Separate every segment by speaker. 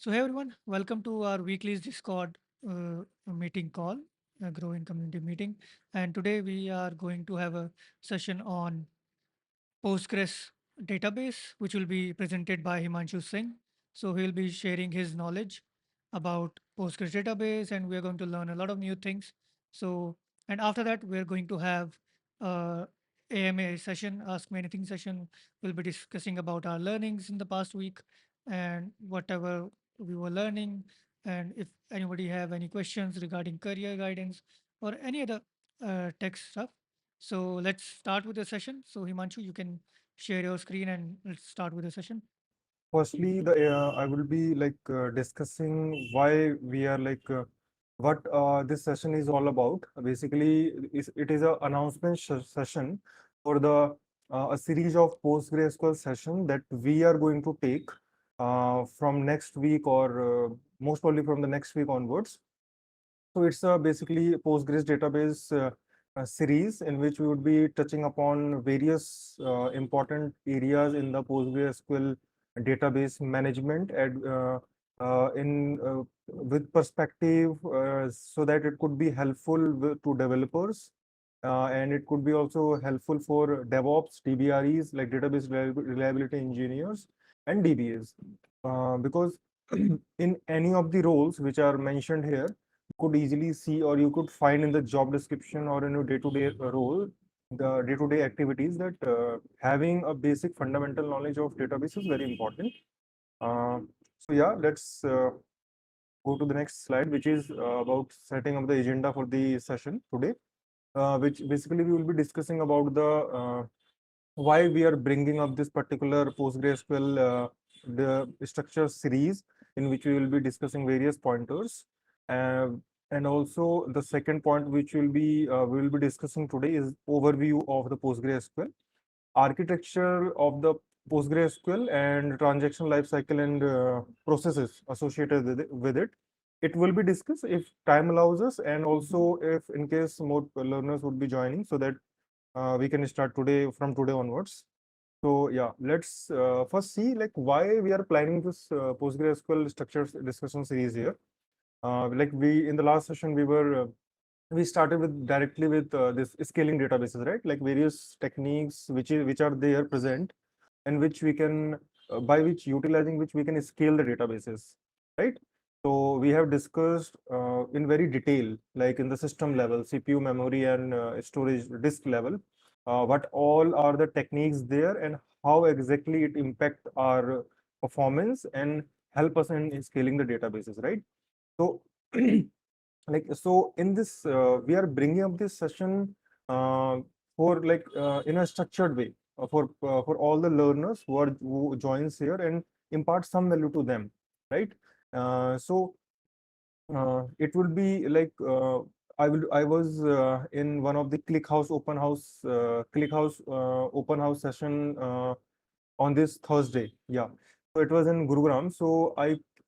Speaker 1: So, hey everyone, welcome to our weekly Discord meeting call, a growing community meeting. And today we are going to have a session on Postgres database, which will be presented by Himanshu Singh. So he'll be sharing his knowledge about Postgres database, and we're going to learn a lot of new things. So, and after that, we're going to have uh, AMA session, Ask Me Anything session. We'll be discussing about our learnings in the past week and whatever we were learning, and if anybody have any questions regarding career guidance or any other tech stuff. So let's start with the session. So Himanshu, you can share your screen and let's start with the session.
Speaker 2: Firstly, the I will be discussing why we are what this session is all about. Basically, it is a announcement session for the a series of PostgreSQL session that we are going to take from next week or most probably from the next week onwards. So it's a basically Postgres database series in which we would be touching upon various important areas in the PostgreSQL database management in with perspective so that it could be helpful to developers and it could be also helpful for DevOps, DBREs like database reliability engineers and DBAs because in any of the roles which are mentioned here could easily see or you could find in the job description or in your day-to-day role, the day-to-day activities that having a basic fundamental knowledge of database is very important. So yeah, let's go to the next slide, which is about setting up the agenda for the session today, which basically we will be discussing about the why we are bringing up this particular PostgreSQL the structure series in which we will be discussing various pointers. Uh, and also the second point which we will be discussing today is overview of the PostgreSQL, architecture of the PostgreSQL and transaction lifecycle and processes associated with it. It will be discussed if time allows us, and also if in case more learners would be joining, so that we can start today from today onwards. So yeah, let's first see like why we are planning this PostgreSQL structures discussion series here. Like we in the last session we started with directly with this scaling databases, right? Like various techniques which are there present and which we can by which utilizing which we can scale the databases, right? So we have discussed in very detail, like in the system level, CPU, memory, and storage disk level, what all are the techniques there and how exactly it impact our performance and help us in scaling the databases, right? So in this we are bringing up this session uh, for in a structured way for all the learners who joins here and impart some value to them, right? So it will be I was in one of the ClickHouse open house session on this Thursday. Yeah, so it was in Gurugram. So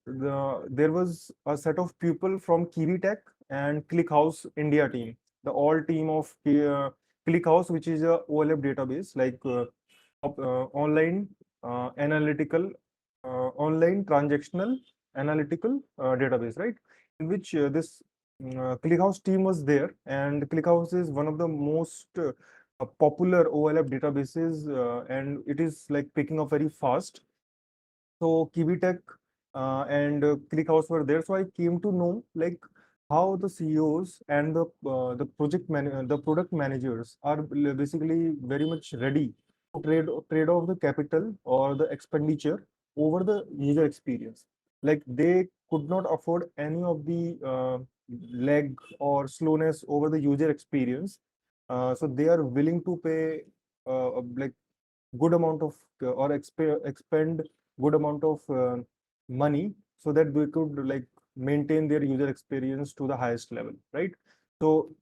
Speaker 2: there was a set of people from Kiwi Tech and ClickHouse India team, the all team of ClickHouse, which is a OLF database online analytical online transactional analytical database, right? In which this ClickHouse team was there, and ClickHouse is one of the most popular OLF databases, and it is like picking up very fast. So KiwiTech and ClickHouse were there. So I came to know like how the CEOs and the the product managers are basically very much ready to trade off the capital or the expenditure over the user experience. Like they could not afford any of the lag or slowness over the user experience. So they are willing to pay like good amount of expend good amount of money so that they could like maintain their user experience to the highest level, right? So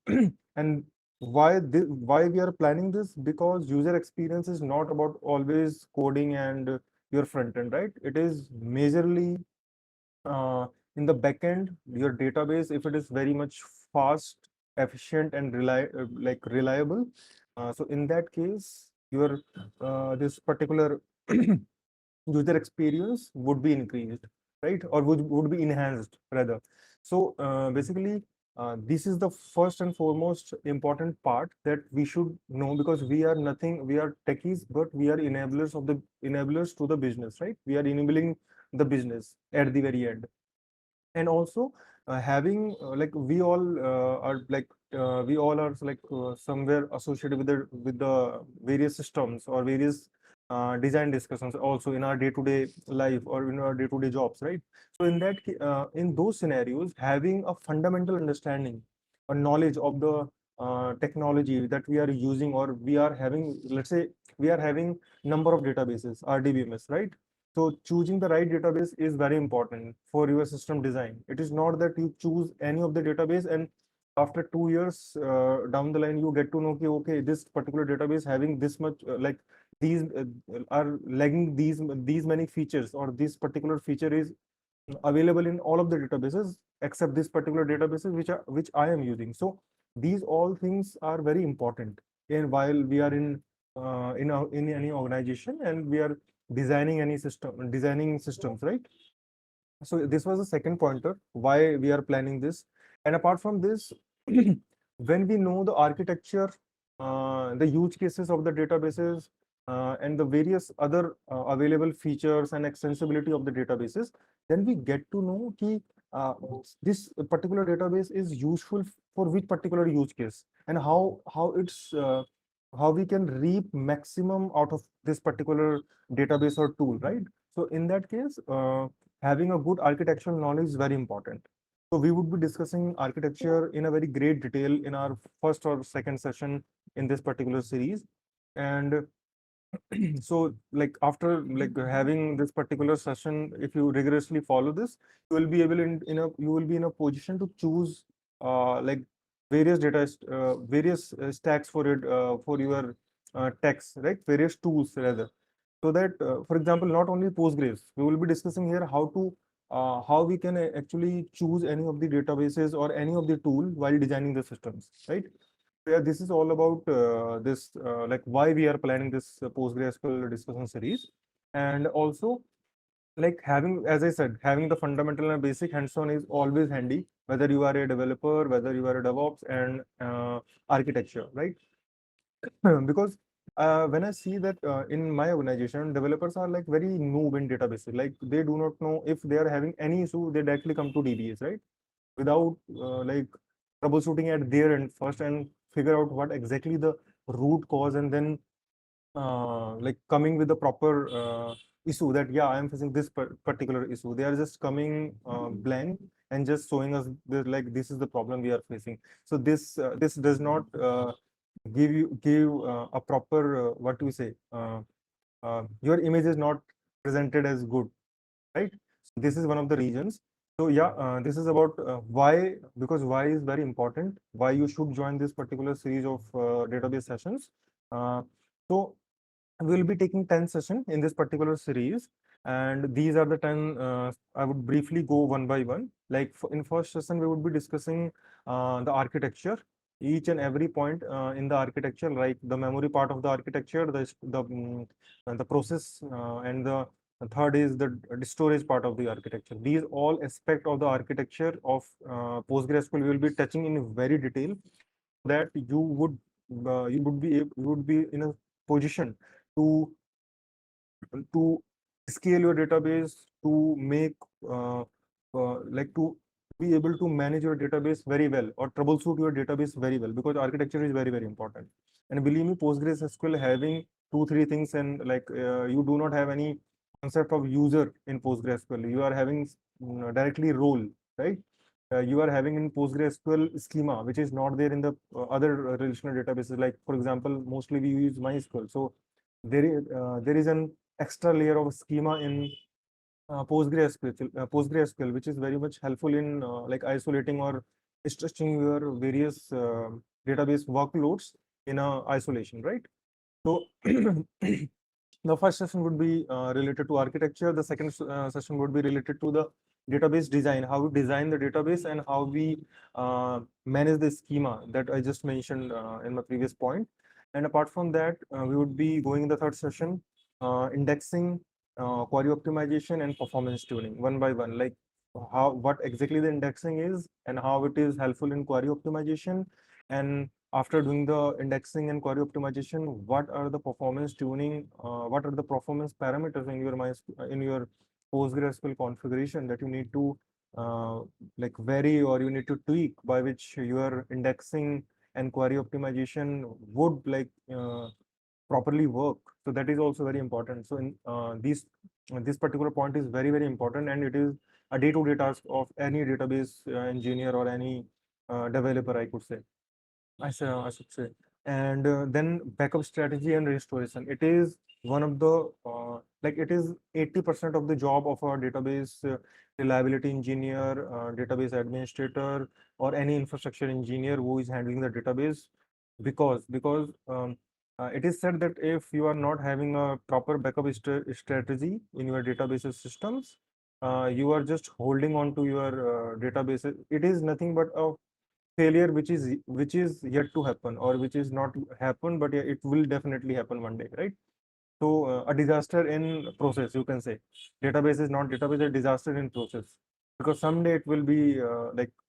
Speaker 2: and why we are planning this, because user experience is not about always coding and your front end, right? It is majorly uh, in the backend, your database, if it is very much fast, efficient, and reliable. So in that case, your this particular user experience would be increased. right? Or would be enhanced rather. So basically, this is the first and foremost important part that we should know, because we are nothing, we are techies, but we are enablers to the business, right? We are enabling the business at the very end. And also having like we all are like somewhere associated with the various systems or various design discussions also in our day-to-day life or in our day-to-day jobs, right? So in those scenarios, having a fundamental understanding or knowledge of the technology that we are using, or we are having, let's say we are having number of databases, RDBMS, right? So choosing the right database is very important for your system design. It is not that you choose any of the database and after 2 years down the line, you get to know, okay, this particular database having this much, like these are lagging these many features, or this particular feature is available in all of the databases except this particular databases which I am using. So these all things are very important. And while we are in any organization and we are designing systems, right? So this was the second pointer why we are planning this. And apart from this, when we know the architecture, the use cases of the databases, and the various other available features and extensibility of the databases, then we get to know ki, uh, this particular database is useful for which particular use case, and how we can reap maximum out of this particular database or tool, right? So in that case, having a good architectural knowledge is very important. So we would be discussing architecture in a very great detail in our first or second session in this particular series. And so like after like having this particular session, if you rigorously follow this, you will be able you will be in a position to choose like various stacks for it for your text, right? Various tools rather. So that for example, not only Postgres, we will be discussing here how we can actually choose any of the databases or any of the tool while designing the systems, right? Yeah, this is all about this like why we are planning this PostgreSQL discussion series. And also, like having, as I said, having the fundamental and basic hands-on is always handy, whether you are a developer, whether you are a DevOps and architecture, right? Because when I see that in my organization, developers are like very noob in databases. Like they do not know if they are having any issue, they directly come to DBAs, right? Without like troubleshooting at their end first and figure out what exactly the root cause, and then like coming with the proper issue that yeah, I am facing this particular issue. They are just coming blank and just showing us that like this is the problem we are facing. So this does not give a proper what do we say, your image is not presented as good, right? So this is one of the reasons. So yeah, this is about why, because why is very important, why you should join this particular series of database sessions. uh, so we'll be taking 10 sessions in this particular series, and these are the 10. I would briefly go one by one. Like in first session, we would be discussing the architecture, each and every point in the architecture, like the memory part of the architecture, the process, and the third is the storage part of the architecture. These all aspect of the architecture of PostgreSQL we will be touching in very detail, so that you would be in a position to to scale your database, to make like to be able to manage your database very well or troubleshoot your database very well, because architecture is very important. And believe me, PostgreSQL having two three things, and like you do not have any concept of user in PostgreSQL. You are having directly role, right? You are having in PostgreSQL schema, which is not there in the other relational databases. Like for example, mostly we use MySQL. So there is an extra layer of schema in PostgreSQL, which is very much helpful in like isolating or stretching your various database workloads in isolation, right? So the first session would be related to architecture. The second session would be related to the database design, how we design the database and how we manage the schema that I just mentioned in my previous point. And apart from that, we would be going in the third session, indexing, query optimization and performance tuning one by one, like how what exactly the indexing is and how it is helpful in query optimization. And after doing the indexing and query optimization, what are the performance tuning, what are the performance parameters in your in your PostgreSQL configuration that you need to uh, like vary, or you need to tweak, by which your indexing and query optimization would properly work. So that is also very important. So in this particular point is very, very important, and it is a day-to-day task of any database engineer or any developer, I could say. I should say. And then backup strategy and restoration. It is one of the it is 80% of the job of a database reliability engineer, database administrator, or any infrastructure engineer who is handling the database. Because it is said that if you are not having a proper backup strategy in your databases systems, you are just holding on to your databases. It is nothing but a failure which is yet to happen, or which is not happen, but yeah, it will definitely happen one day, right? So a disaster in process, you can say. Database is not database, a disaster in process, because someday it will be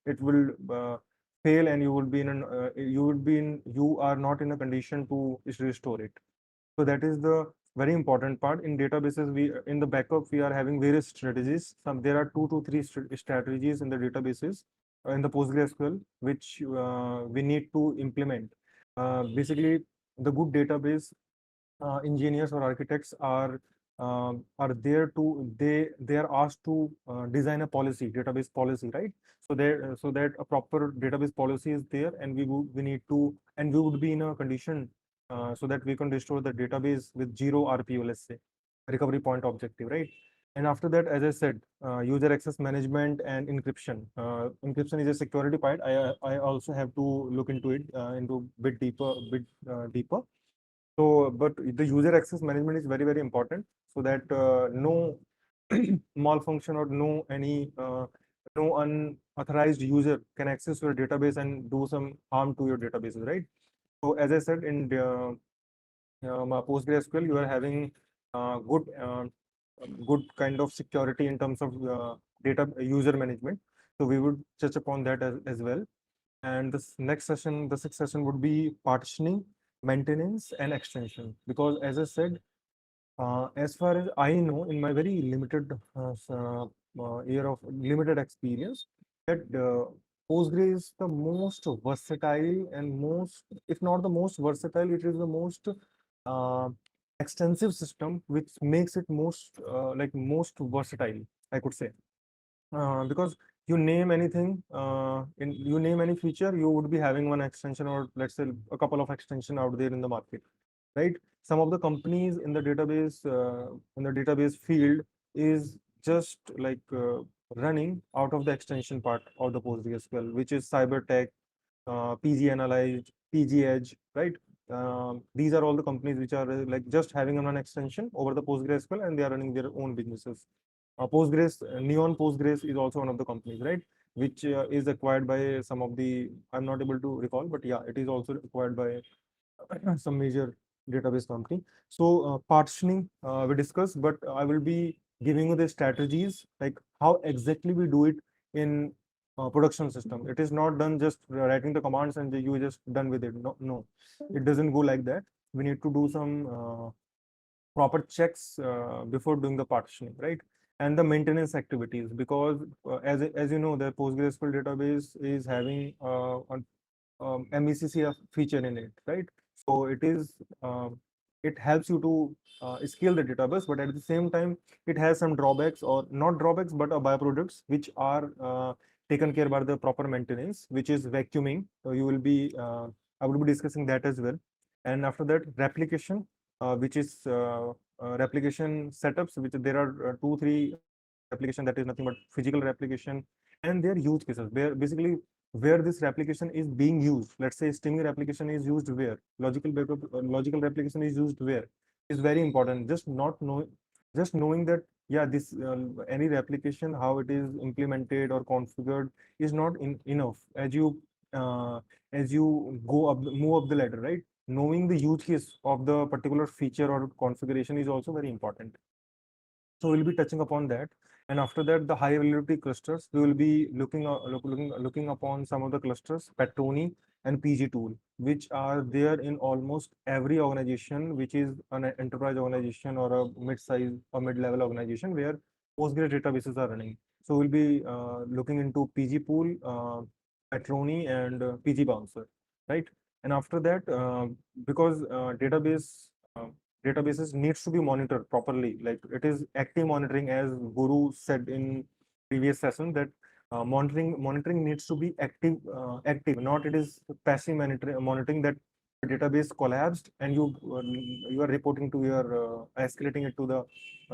Speaker 2: it will fail, and you are not in a condition to restore it. So that is the very important part. In databases, we in the backup we are having various strategies. There are 2 to 3 strategies in the databases in the PostgreSQL, which we need to implement. Basically, the good database engineers or architects are there to they are asked to design a policy, database policy, right? So there, so that a proper database policy is there, and we need to, and we would be in a condition so that we can restore the database with 0 RPO, let's say, recovery point objective, right? And after that, as I said, user access management and encryption. Encryption is a security part. I also have to look into it into bit deeper. So, but the user access management is very, very important, so that no malfunction or no unauthorized user can access your database and do some harm to your databases, right? So, as I said, in the PostgreSQL, you are having good kind of security in terms of data user management. So we would touch upon that as well. And this next session, the sixth session, would be partitioning, maintenance, and extension. Because as I said, as far as I know, in my very limited year of limited experience, that Postgre is the most versatile and most, if not the most versatile, it is the most uh, extensive system, which makes it most versatile, I could say. Because you name anything, you name any feature, you would be having one extension, or let's say a couple of extension out there in the market, right? Some of the companies in the database field is just running out of the extension part of the PostgreSQL, which is CyberTech, PG Analyze, PG Edge, right? These are all the companies which are like just having one extension over the PostgreSQL, and they are running their own businesses. Neon Postgres is also one of the companies, right? Which is acquired by some of the, I'm not able to recall, but yeah, it is also acquired by some major database company. So partitioning we discussed, but I will be giving you the strategies, like how exactly we do it in production system. It is not done just writing the commands and you just done with it. No, no, it doesn't go like that. We need to do some proper checks before doing the partitioning, right? And the maintenance activities, because as you know, the PostgreSQL database is having MECC feature in it, right? So it helps you to scale the database, but at the same time, it has some drawbacks, or not drawbacks, but byproducts, which are taken care by the proper maintenance, which is vacuuming. So I will be discussing that as well. And after that, replication, which is replication setups, which there are 2 3 replication, that is nothing but physical replication, and their use cases, where basically where this replication is being used. Let's say string replication is used where, logical replication is used where, is very important. Just knowing that, yeah, this any replication, how it is implemented or configured, is not enough. Uh, as you move up the ladder, right? Knowing the use case of the particular feature or configuration is also very important. So we'll be touching upon that. And after that, the high availability clusters, we will be looking upon some of the clusters, Patroni and PG tool, which are there in almost every organization, which is an enterprise organization or a mid-size or mid-level organization where Postgres databases are running. So we'll be looking into PG pool, Patroni, and PG bouncer, right? And after that, because uh, databases needs to be monitored properly, like it is active monitoring, as Guru said in previous session, that monitoring needs to be active, not it is passive monitoring, that the database collapsed and you are reporting to your escalating it to the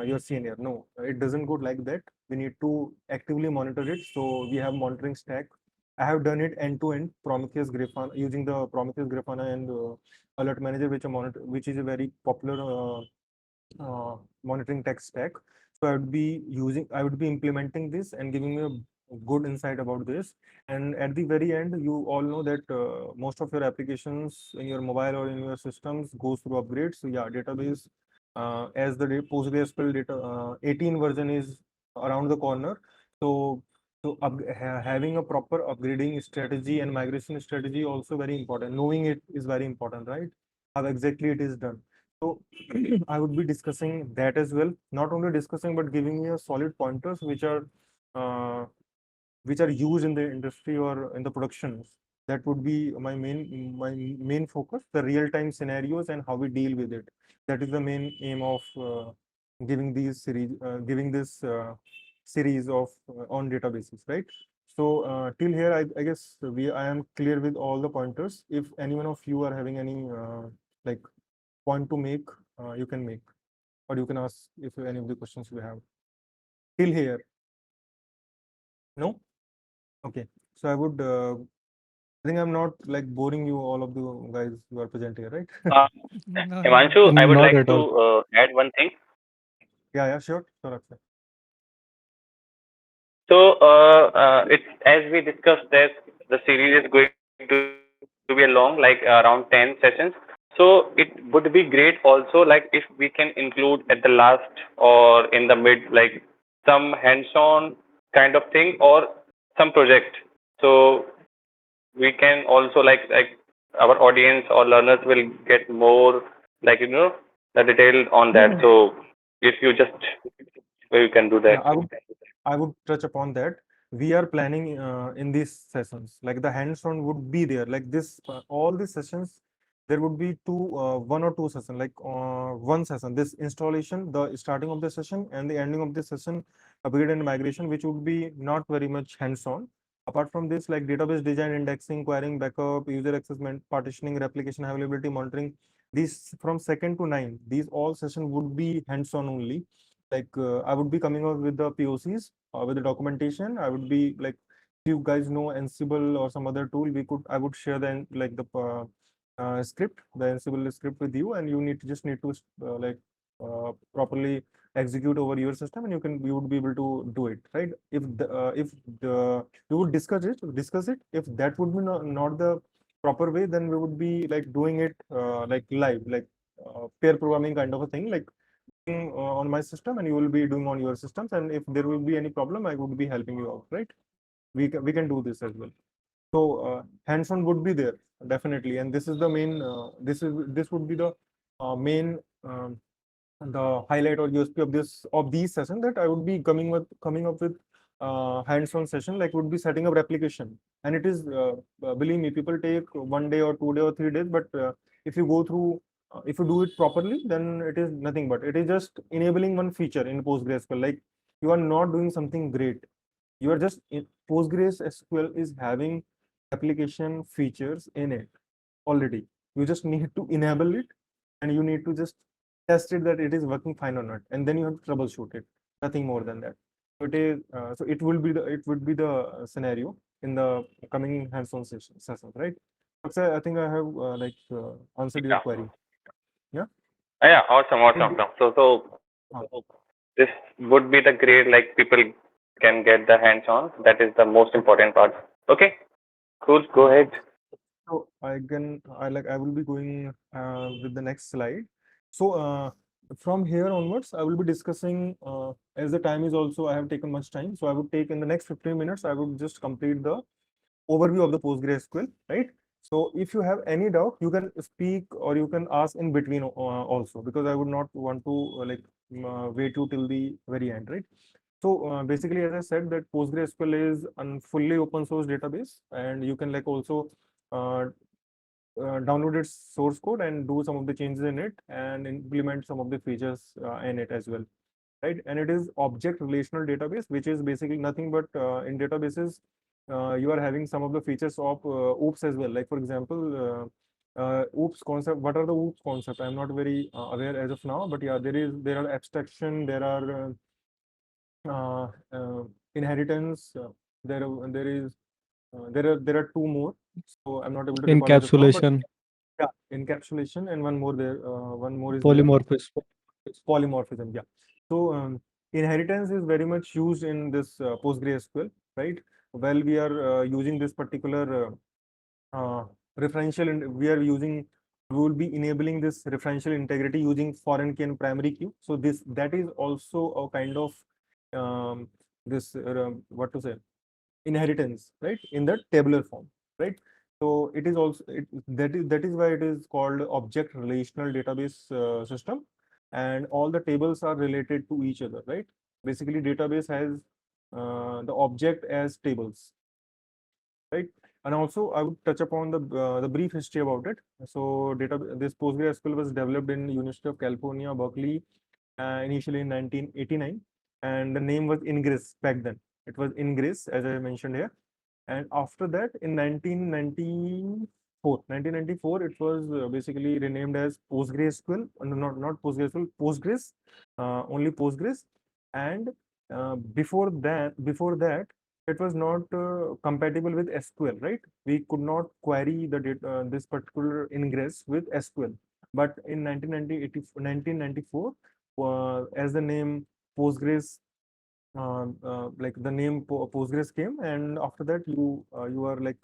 Speaker 2: your senior. No, it doesn't go like that. We need to actively monitor it. So we have monitoring stack. I have done it end to end, Prometheus Grafana, using the Prometheus Grafana and Alert Manager, which is a very popular monitoring tech stack. So I would be implementing this and giving you a good insight about this. And at the very end, you all know that most of your applications in your mobile or in your systems goes through upgrades. So yeah, database, as the PostgreSQL data 18 version is around the corner. So having a proper upgrading strategy and migration strategy also very important. Knowing it is very important, right? How exactly it is done. So I would be discussing that as well. Not only discussing, but giving you a solid pointers uh, which are used in the industry or in the productions. That would be my main focus, the real-time scenarios and how we deal with it. That is the main aim of giving this series of on databases, right? So till here, I guess I am clear with all the pointers. If any one of you are having any like point to make, you can make, or you can ask if any of the questions you have. Till here, no? Okay. So I would, I think I'm not like boring you, all of the guys who are present here, right?
Speaker 1: No, no, no.
Speaker 3: Himanshu, I would
Speaker 2: Not
Speaker 3: like
Speaker 2: at
Speaker 3: to
Speaker 2: all.
Speaker 3: add one thing.
Speaker 2: Yeah, yeah, sure, Akshay.
Speaker 3: So, it's as we discussed that the series is going to be a long, like around 10 sessions. So it would be great also, like if we can include at the last or in the mid, like some hands-on kind of thing or some project. So we can also like our audience or learners will get more, like the detail on
Speaker 2: No,
Speaker 3: that.
Speaker 2: no.
Speaker 3: So if you just you can do
Speaker 2: Yeah,
Speaker 3: that.
Speaker 2: I would touch upon that. We are planning in these sessions, like the hands-on would be there. Like this, all these sessions, there would be one or two sessions, like one session, this installation, the starting of the session and the ending of the session, upgrade and migration, which would be not very much hands-on. Apart from this, like database design, indexing, querying, backup, user accessment, partitioning, replication, availability, monitoring, these from second to nine, these all sessions would be hands-on only. Like I would be coming up with the POCs with the documentation. I would be like, if you guys know Ansible or some other tool, I would share the script, the Ansible script with you, and just need to properly execute over your system, and you would be able to do it, right? If the we would discuss it. If that would be not the proper way, then we would be like doing it like live, like pair programming kind of a thing, like on my system and you will be doing on your systems, and if there will be any problem, I would be helping you out, right? We can do this as well. So hands-on would be there definitely, and this is the main this would be the main the highlight or USP of these sessions, that I would be coming up with hands-on session, like would be setting up replication. And it is believe me, people take 1 day or 2 day or 3 days, but if you go through if you do it properly, then it is nothing but it is just enabling one feature in PostgreSQL. Like, you are not doing something great, you are just PostgreSQL is having application features in it already. You just need to enable it, and you need to just test it that it is working fine or not, and then you have to troubleshoot it. Nothing more than that. So it would be the scenario in the coming hands-on sessions, right? Akshay, I think I have answered your
Speaker 3: Yeah.
Speaker 2: query. Yeah.
Speaker 3: Yeah, awesome,
Speaker 2: Is-
Speaker 3: awesome.
Speaker 2: uh,
Speaker 3: This would be the great, like people can get the hands on. That is the most important part. Okay, cool. Go
Speaker 2: yeah.
Speaker 3: ahead.
Speaker 2: So I will be going with the next slide. So from here onwards, I will be discussing, as the time is also, I have taken much time. So I would take in the next 15 minutes, I would just complete the overview of the PostgreSQL, right? So if you have any doubt, you can speak or you can ask in between also, because I would not want to wait you till the very end, right? So basically, as I said, that PostgreSQL is a fully open source database, and you can like also uh, download its source code and do some of the changes in it and implement some of the features in it as well, right? And it is object relational database, which is basically nothing but in databases, you are having some of the features of OOPS as well. Like for example, OOPS concept. What are the OOPS concept? I'm not very aware as of now, but yeah, there are abstraction, there are uh, uh, inheritance, there are two more. So I'm not able to recall as of now, but
Speaker 4: Encapsulation,
Speaker 2: yeah, encapsulation, and one more is there.
Speaker 4: polymorphism.
Speaker 2: It's polymorphism, yeah. So inheritance is very much used in this PostgreSQL, right? While we are using this particular referential, and we will be enabling this referential integrity using foreign key and primary key. So that is also a kind of this what to say, inheritance, right, in the tabular form, right? So it is also that is why it is called object relational database system, and all the tables are related to each other, right? Basically, database has the object as tables, right? And also, I would touch upon the brief history about it. So, this PostgreSQL was developed in University of California, Berkeley, initially in 1989, and the name was Ingress back then. It was Ingress, as I mentioned here. And after that, in 1994, it was basically renamed as PostgreSQL, not PostgreSQL, Postgres, only Postgres. And before that, it was not compatible with SQL, right? We could not query the data, this particular ingress with SQL. But in 1994, as the name Postgres, like the name Postgres came, and after that you are like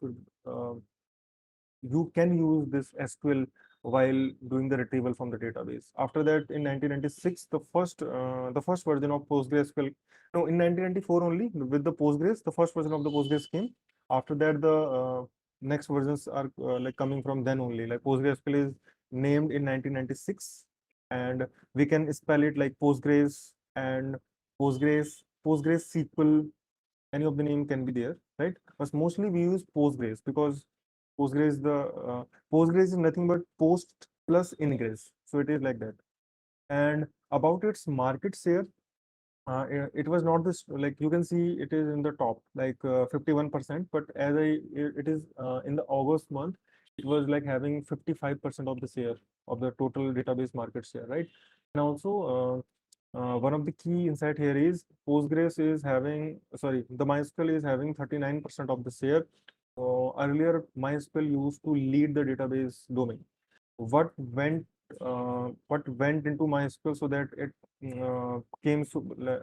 Speaker 2: you can use this SQL while doing the retrieval from the database. After that, in 1996, the first version of PostgreSQL. No, in 1994 only, with the Postgres, the first version of the Postgres came. After that, the next versions are like coming from then only. Like PostgreSQL is named in 1996, and we can spell it like Postgres and PostgreSQL. Any of the name can be there, right? But mostly we use Postgres because Postgres is nothing but post plus ingress, so it is like that. And about its market share, it was not this, like you can see it is in the top like 51%, but it is in the August month, it was like having 55% of the share of the total database market share, right? And also one of the key insight here is Postgres is having, sorry, the MySQL is having 39% of the share. Earlier, MySQL used to lead the database domain. What went what went into MySQL so that it came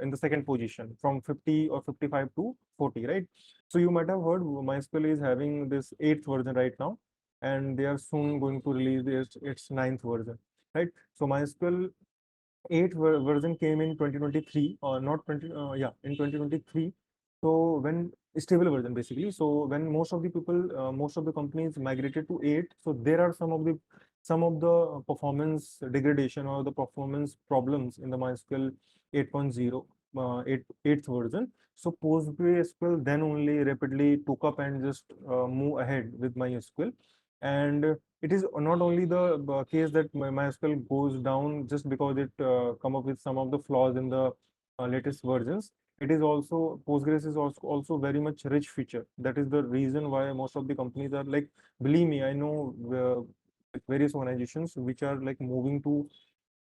Speaker 2: in the second position from 50 or 55 to 40, right? So you might have heard MySQL is having this eighth version right now, and they are soon going to release its ninth version, right? So MySQL 8 version came in 2023, or not 20, yeah, in 2023. So when stable version basically, so when most of the people, most of the companies migrated to 8, so there are some of the performance degradation or the performance problems in the MySQL 8.0, 8th version. So PostgreSQL then only rapidly took up and just move ahead with MySQL. And it is not only the case that MySQL goes down just because it come up with some of the flaws in the latest versions. It is also, Postgres is also very much rich feature. That is the reason why most of the companies are like, believe me, I know various organizations which are like moving to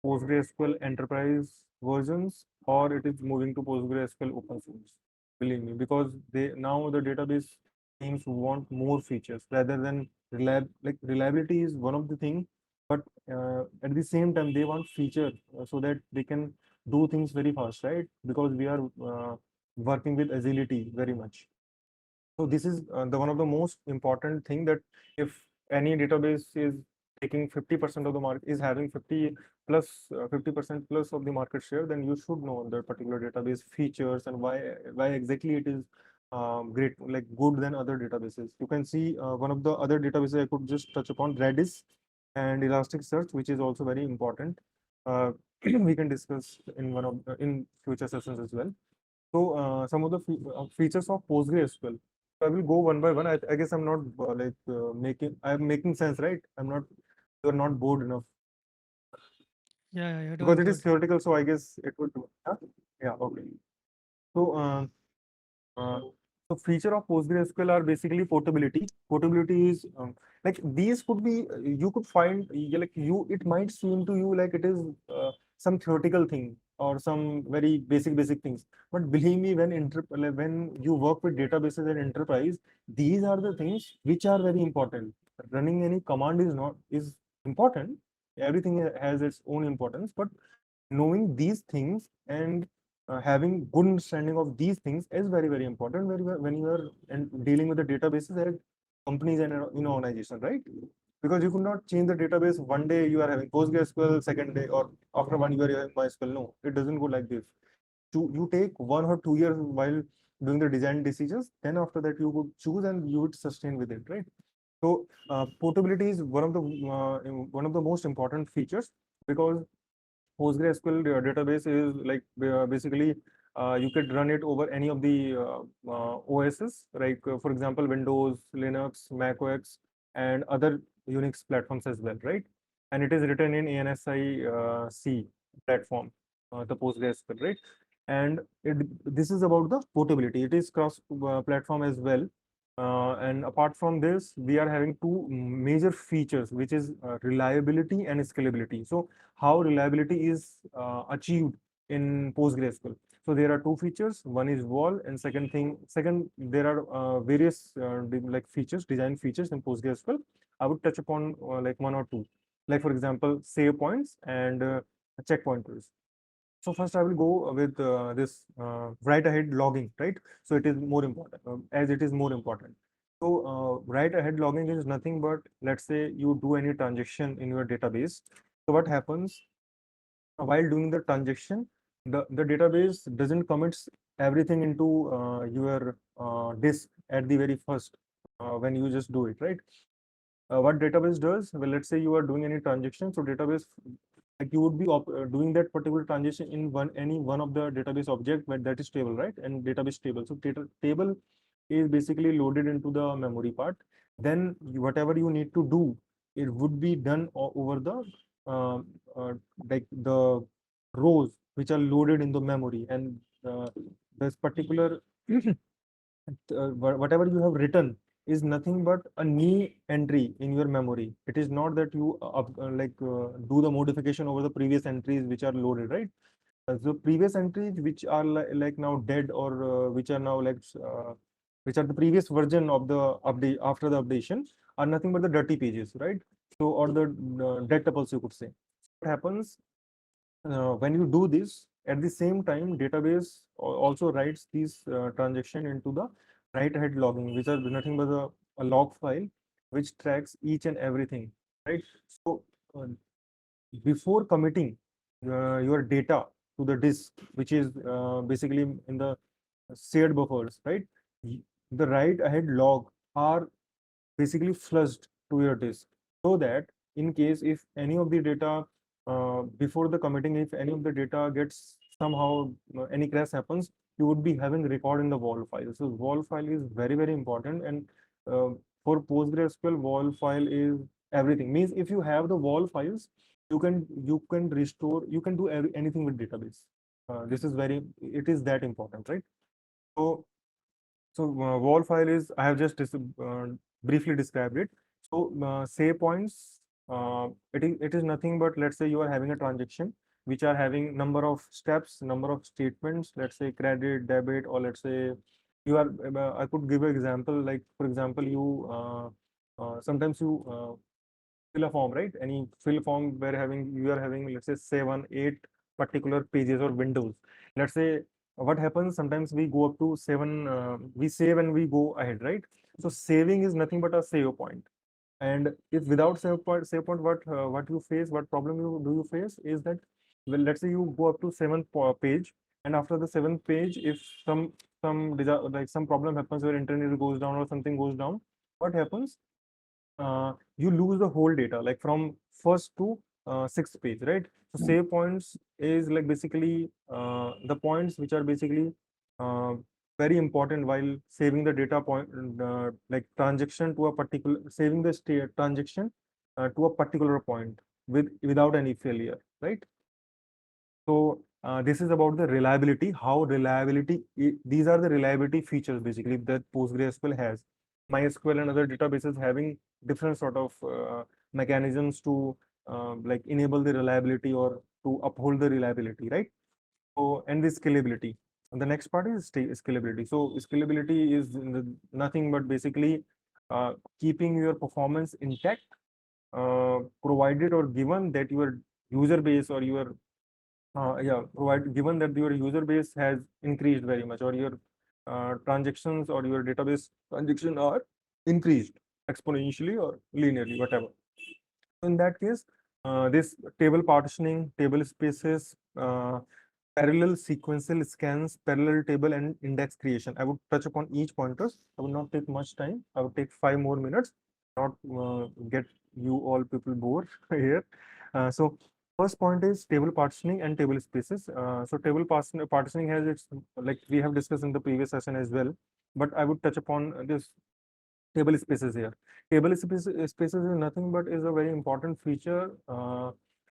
Speaker 2: PostgreSQL enterprise versions, or it is moving to PostgreSQL open source. Believe me, because they now the database teams want more features rather than reliability is one of the thing, but at the same time they want feature so that they can do things very fast, right? Because we are working with agility very much. So this is the one of the most important thing, that if any database is taking 50% of the market, is having 50 plus 50% plus of the market share, then you should know the particular database features and why exactly it is great, like good than other databases. You can see one of the other databases I could just touch upon, Redis and Elasticsearch, which is also very important. We can discuss in one of in future sessions as well. So some of the features of PostgreSQL. So I will go one by one. I guess I'm not I'm making sense, right? You're not bored enough
Speaker 1: Yeah, you're
Speaker 2: because
Speaker 1: doing
Speaker 2: it is
Speaker 1: good.
Speaker 2: theoretical. So I guess it would. Huh? Yeah, okay. So uh, so feature of PostgreSQL are basically portability. Portability is like these could be you could find like you it might seem to you like it is some theoretical thing or some very basic things. But believe me, when you work with databases and enterprise, these are the things which are very important. Running any command is not is important. Everything has its own importance, but knowing these things and having good understanding of these things is very important when you are dealing with the databases at companies and in organization, right? Because you could not change the database one day you are having PostgreSQL, second day or after 1 year you are having MySQL. No, it doesn't go like this. You take 1 or 2 years while doing the design decisions, then after that you would choose and you would sustain with it, right? So portability is one of the most important features because PostgreSQL database is like basically you could run it over any of the OSs, like for example, Windows, Linux, Mac OS, and other Unix platforms as well, right? And it is written in ANSI C platform, the PostgreSQL, right? And this is about the portability. It is cross platform as well. And apart from this, we are having two major features, which is reliability and scalability. So how reliability is achieved in PostgreSQL. So there are two features. One is wall, and second there are various like features, design features in PostgreSQL. I would touch upon like one or two, like for example, save points and check pointers. So first I will go with this write ahead logging, right? So it is more important as it is more important. So write ahead logging is nothing but let's say you do any transaction in your database. So what happens while doing the transaction, the database doesn't commits everything into your disk at the very first when you just do it, right? What database does, well, let's say you are doing any transaction, so database like you would be doing that particular transaction in any one of the database object but that is table, right? And database table. So table is basically loaded into the memory part. Then whatever you need to do, it would be done over the uh, uh, like the rows which are loaded in the memory, and this particular whatever you have written is nothing but a new entry in your memory. It is not that you do the modification over the previous entries which are loaded, right? So previous entries which are like now dead or which are now which are the previous version of the update after the updation are nothing but the dirty pages, right? So or the dead tuples you could say. What happens when you do this at the same time database also writes these transaction into the write ahead logging, which are nothing but a log file which tracks each and everything, right? So uh, before committing your data to the disk, which is basically in the shared buffers, right? The write ahead log are basically flushed to your disk so that in case if any of the data before the committing, if any of the data gets somehow any crash happens, you would be having record in the wall file. So wall file is very important, and uh, for PostgreSQL wall file is everything. Means if you have the wall files, you can restore, you can do anything with database. This is very, it is that important, right? So wall file is, I have just briefly described it. So say points, it is nothing but let's say you are having a transaction which are having number of steps, number of statements, let's say credit, debit, or let's say you are, I could give an example, like for example, you sometimes you fill a form, right? Any fill form where having you are having let's say 7, 8 particular pages or windows. Let's say what happens sometimes we go up to 7, we save and we go ahead, right? So saving is nothing but a save point. And if without save point, what you face, what problem you face is that, well, let's say you go up to seventh page, and after the seventh page, if like some problem happens where internet goes down or something goes down, what happens? You lose the whole data, like from first to sixth page, right? So save points is like basically the points which are basically uh, very important while saving the data point, like transaction to a particular, saving the state transaction to a particular point without any failure, right? So this is about the reliability, how reliability, these are the reliability features basically that PostgreSQL has. MySQL and other databases having different sort of mechanisms to like enable the reliability or to uphold the reliability, right? So, and the scalability. And the next part is scalability. So scalability is nothing but basically keeping your performance intact, provided or given that your user base or your given that your user base has increased very much, or your transactions or your database transaction are increased exponentially or linearly, whatever. In that case, this table partitioning, table spaces, parallel sequential scans, parallel table and index creation. I would touch upon each pointers. I will not take much time. I would take 5 more minutes, not get you all people bored here. So first point is table partitioning and table spaces. So table partitioning has its, like we have discussed in the previous session as well, but I would touch upon this table spaces here. Spaces is nothing but is a very important feature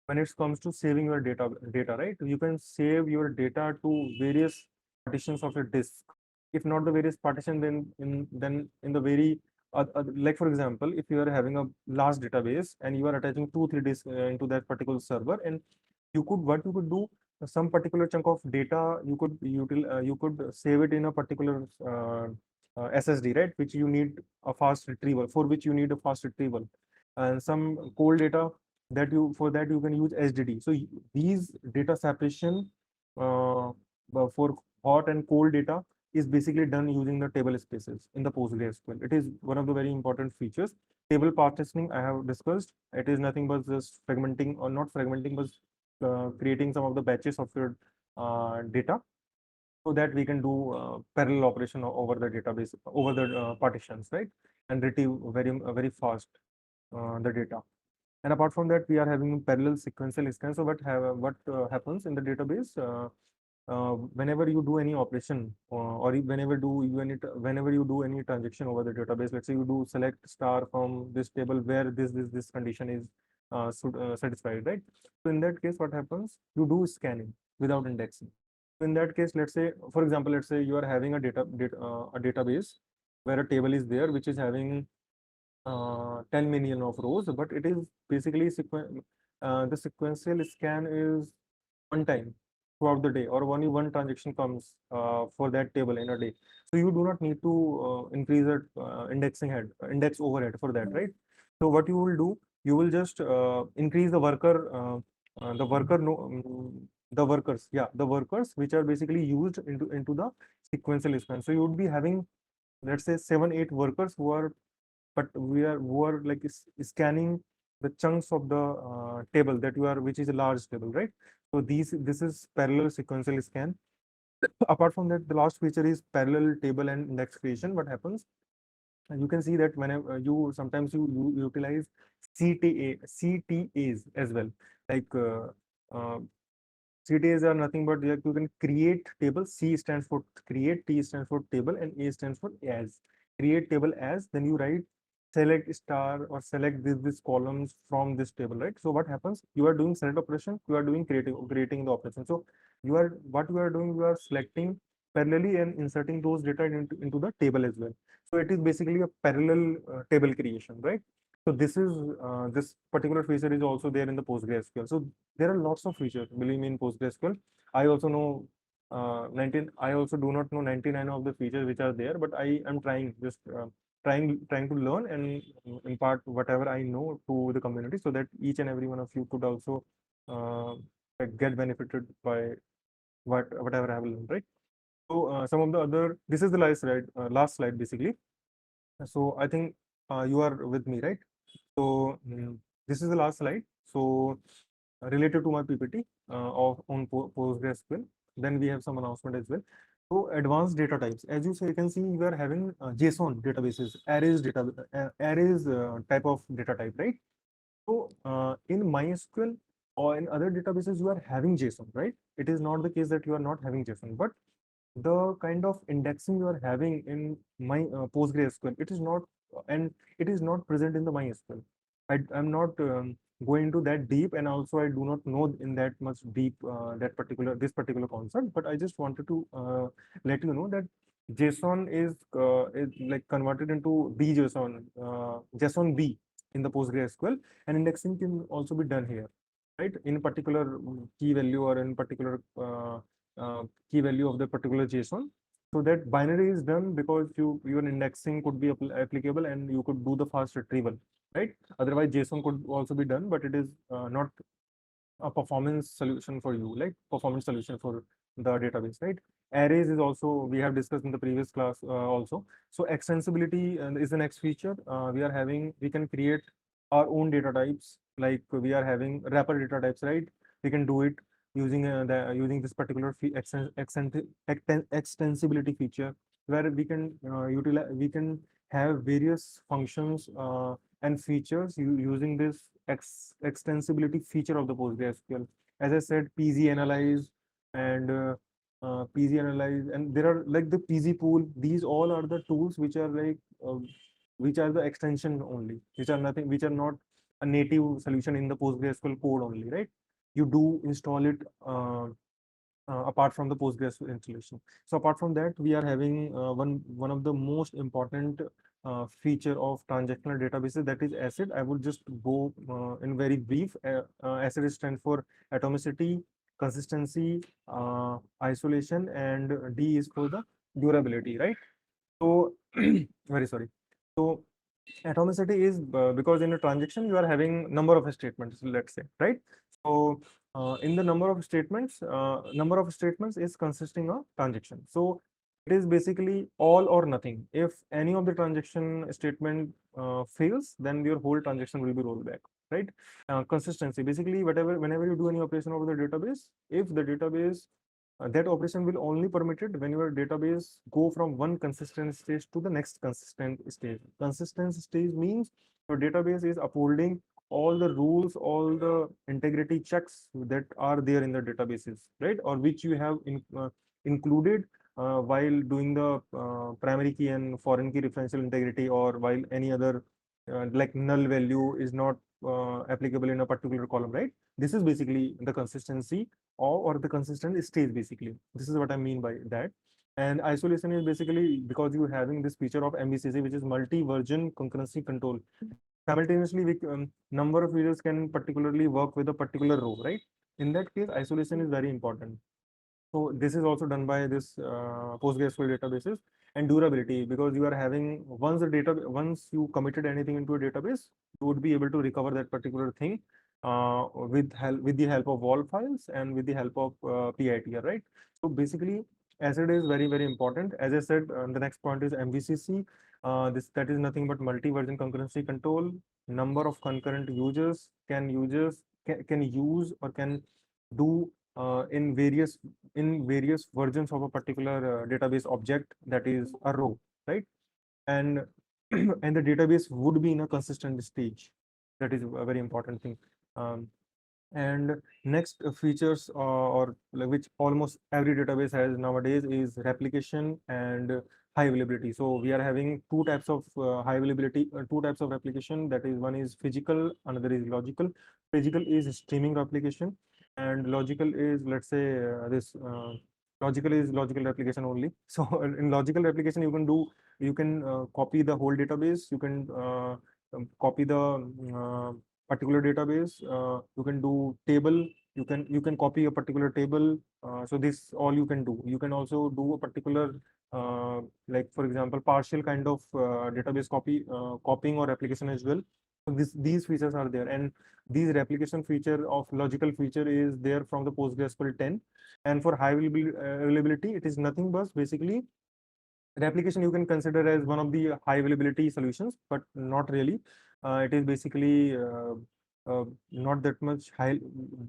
Speaker 2: when it comes to saving your data, right? You can save your data to various partitions of your disk. If not the various partition, then in the very like for example, if you are having a large database and you are attaching 2 3 disks into that particular server, and what you could do, some particular chunk of data you could save it in a particular SSD, right, which you need a fast retrieval, for which you need a fast retrieval, and some cold data that you, for that you can use HDD. So these data separation for hot and cold data is basically done using the table spaces in the PostgreSQL. It is one of the very important features. Table partitioning I have discussed. It is nothing but just fragmenting, or not fragmenting, but creating some of the batches of your data, so that we can do parallel operation over the database, over the partitions, right, and retrieve very fast the data. And apart from that, we are having parallel sequential scan. So what happens in the database, whenever you do any operation, or whenever you do any transaction over the database, let's say you do select star from this table where this condition is satisfied, right? So in that case, what happens? You do scanning without indexing. In that case, let's say, for example, let's say you are having a database where a table is there which is having 10 million of rows, but it is basically the sequential scan is one time throughout the day, or only one transaction comes for that table in a day. So you do not need to increase the index overhead for that, right? So what you will do, you will just increase the worker no the workers, yeah, the workers which are basically used into the sequential scan. So you would be having, let's say, 7 8 workers who are like scanning the chunks of the table that you are, which is a large table, right? So this is parallel sequential scan. Apart from that, the last feature is parallel table and index creation. What happens? And you can see that whenever you sometimes you utilize CTAs as well, like CTAs are nothing but, like, you can create table. C stands for create, T stands for table, and A stands for as. Create table as, then you write select star or select this columns from this table, right? So what happens? You are doing select operation, you are doing creating the operation. So what you are doing, you are selecting parallelly and inserting those data into the table as well. So it is basically a parallel table creation, right? So this particular feature is also there in the PostgreSQL. So there are lots of features, believe me, in PostgreSQL. I also know 19. I also do not know 99 of the features which are there, but I am trying to learn and impart whatever I know to the community, so that each and every one of you could also like get benefited by whatever I have learned, right? So some of the other, this is the last slide basically. So I think you are with me, right? So this is the last slide. So related to my PPT of on PostgreSQL. Then we have some announcement as well. So advanced data types, as you can see, we are having JSON databases, arrays type of data type, right? So in MySQL or in other databases, you are having JSON, right? It is not the case that you are not having JSON, but the kind of indexing you are having in my PostgreSQL, it is not, and it is not present in the MySQL. I'm not going into that deep, and also I do not know in that much deep this particular concept. But I just wanted to let you know that JSON is like converted into BJSON, JSON B in the PostgreSQL, and indexing can also be done here, right? In particular key value or in particular key value of the particular JSON. So that binary is done because your indexing could be applicable and you could do the fast retrieval, right? Otherwise, JSON could also be done, but it is not a performance solution for you, like performance solution for the database, right? Arrays is also, we have discussed in the previous class also. So extensibility is the next feature. We can create our own data types, like we are having wrapper data types, right? We can do it using using this particular extensibility feature, where we can have various functions and features using this extensibility feature of the PostgreSQL. As I said, PZ analyze and PZ analyze, and there are like the PZ pool. These all are the tools which are like which are the extension only, which are not a native solution in the PostgreSQL code only, right? You do install it apart from the Postgres installation. So apart from that, we are having one of the most important feature of transactional databases, that is ACID. I would just go in very brief. ACID stands for atomicity, consistency, isolation, and D is for the durability, right? So very sorry. So atomicity is because in a transaction you are having number of statements, let's say, right? So in the number of statements is consisting of transaction. So it is basically all or nothing. If any of the transaction statement fails, then your whole transaction will be rolled back, right? Consistency, basically whenever you do any operation over the database, if the database that operation will only permitted when your database go from one consistent stage to the next consistent stage. Consistent stage means your database is upholding all the rules, all the integrity checks that are there in the databases, right? Or which you have included while doing the primary key and foreign key referential integrity, or while any other like null value is not applicable in a particular column, right? This is basically the consistency or the consistent stage, basically. This is what I mean by that. And isolation is basically because you're having this feature of MVCC, which is multi-version concurrency control. Simultaneously, number of users can particularly work with a particular row, right? In that case, isolation is very important. So this is also done by this PostgreSQL databases. And durability, because you are having once you committed anything into a database, you would be able to recover that particular thing with the help of WAL files and with the help of PITR, right? So basically, ACID is very important. As I said, the next point is MVCC. That is nothing but multi-version concurrency control. Number of concurrent users can use or can do in various versions of a particular database object, that is a row, right? And and the database would be in a consistent stage. That is a very important thing. And next features or like which almost every database has nowadays is replication and high availability. So we are having two types of high availability, two types of replication. That is, one is physical, another is logical. Physical is streaming replication, and logical is, let's say, this logical is logical replication only. So in logical replication, you can copy the whole database. You can copy the particular database. You can do table. You can copy a particular table. So this all you can do. You can also do a particular like, for example, partial kind of database copying or replication as well. So these features are there, and these replication feature of logical feature is there from the PostgreSQL 10. And for high availability, it is nothing but basically Replication you can consider as one of the high availability solutions, but not really. It is basically not that much high,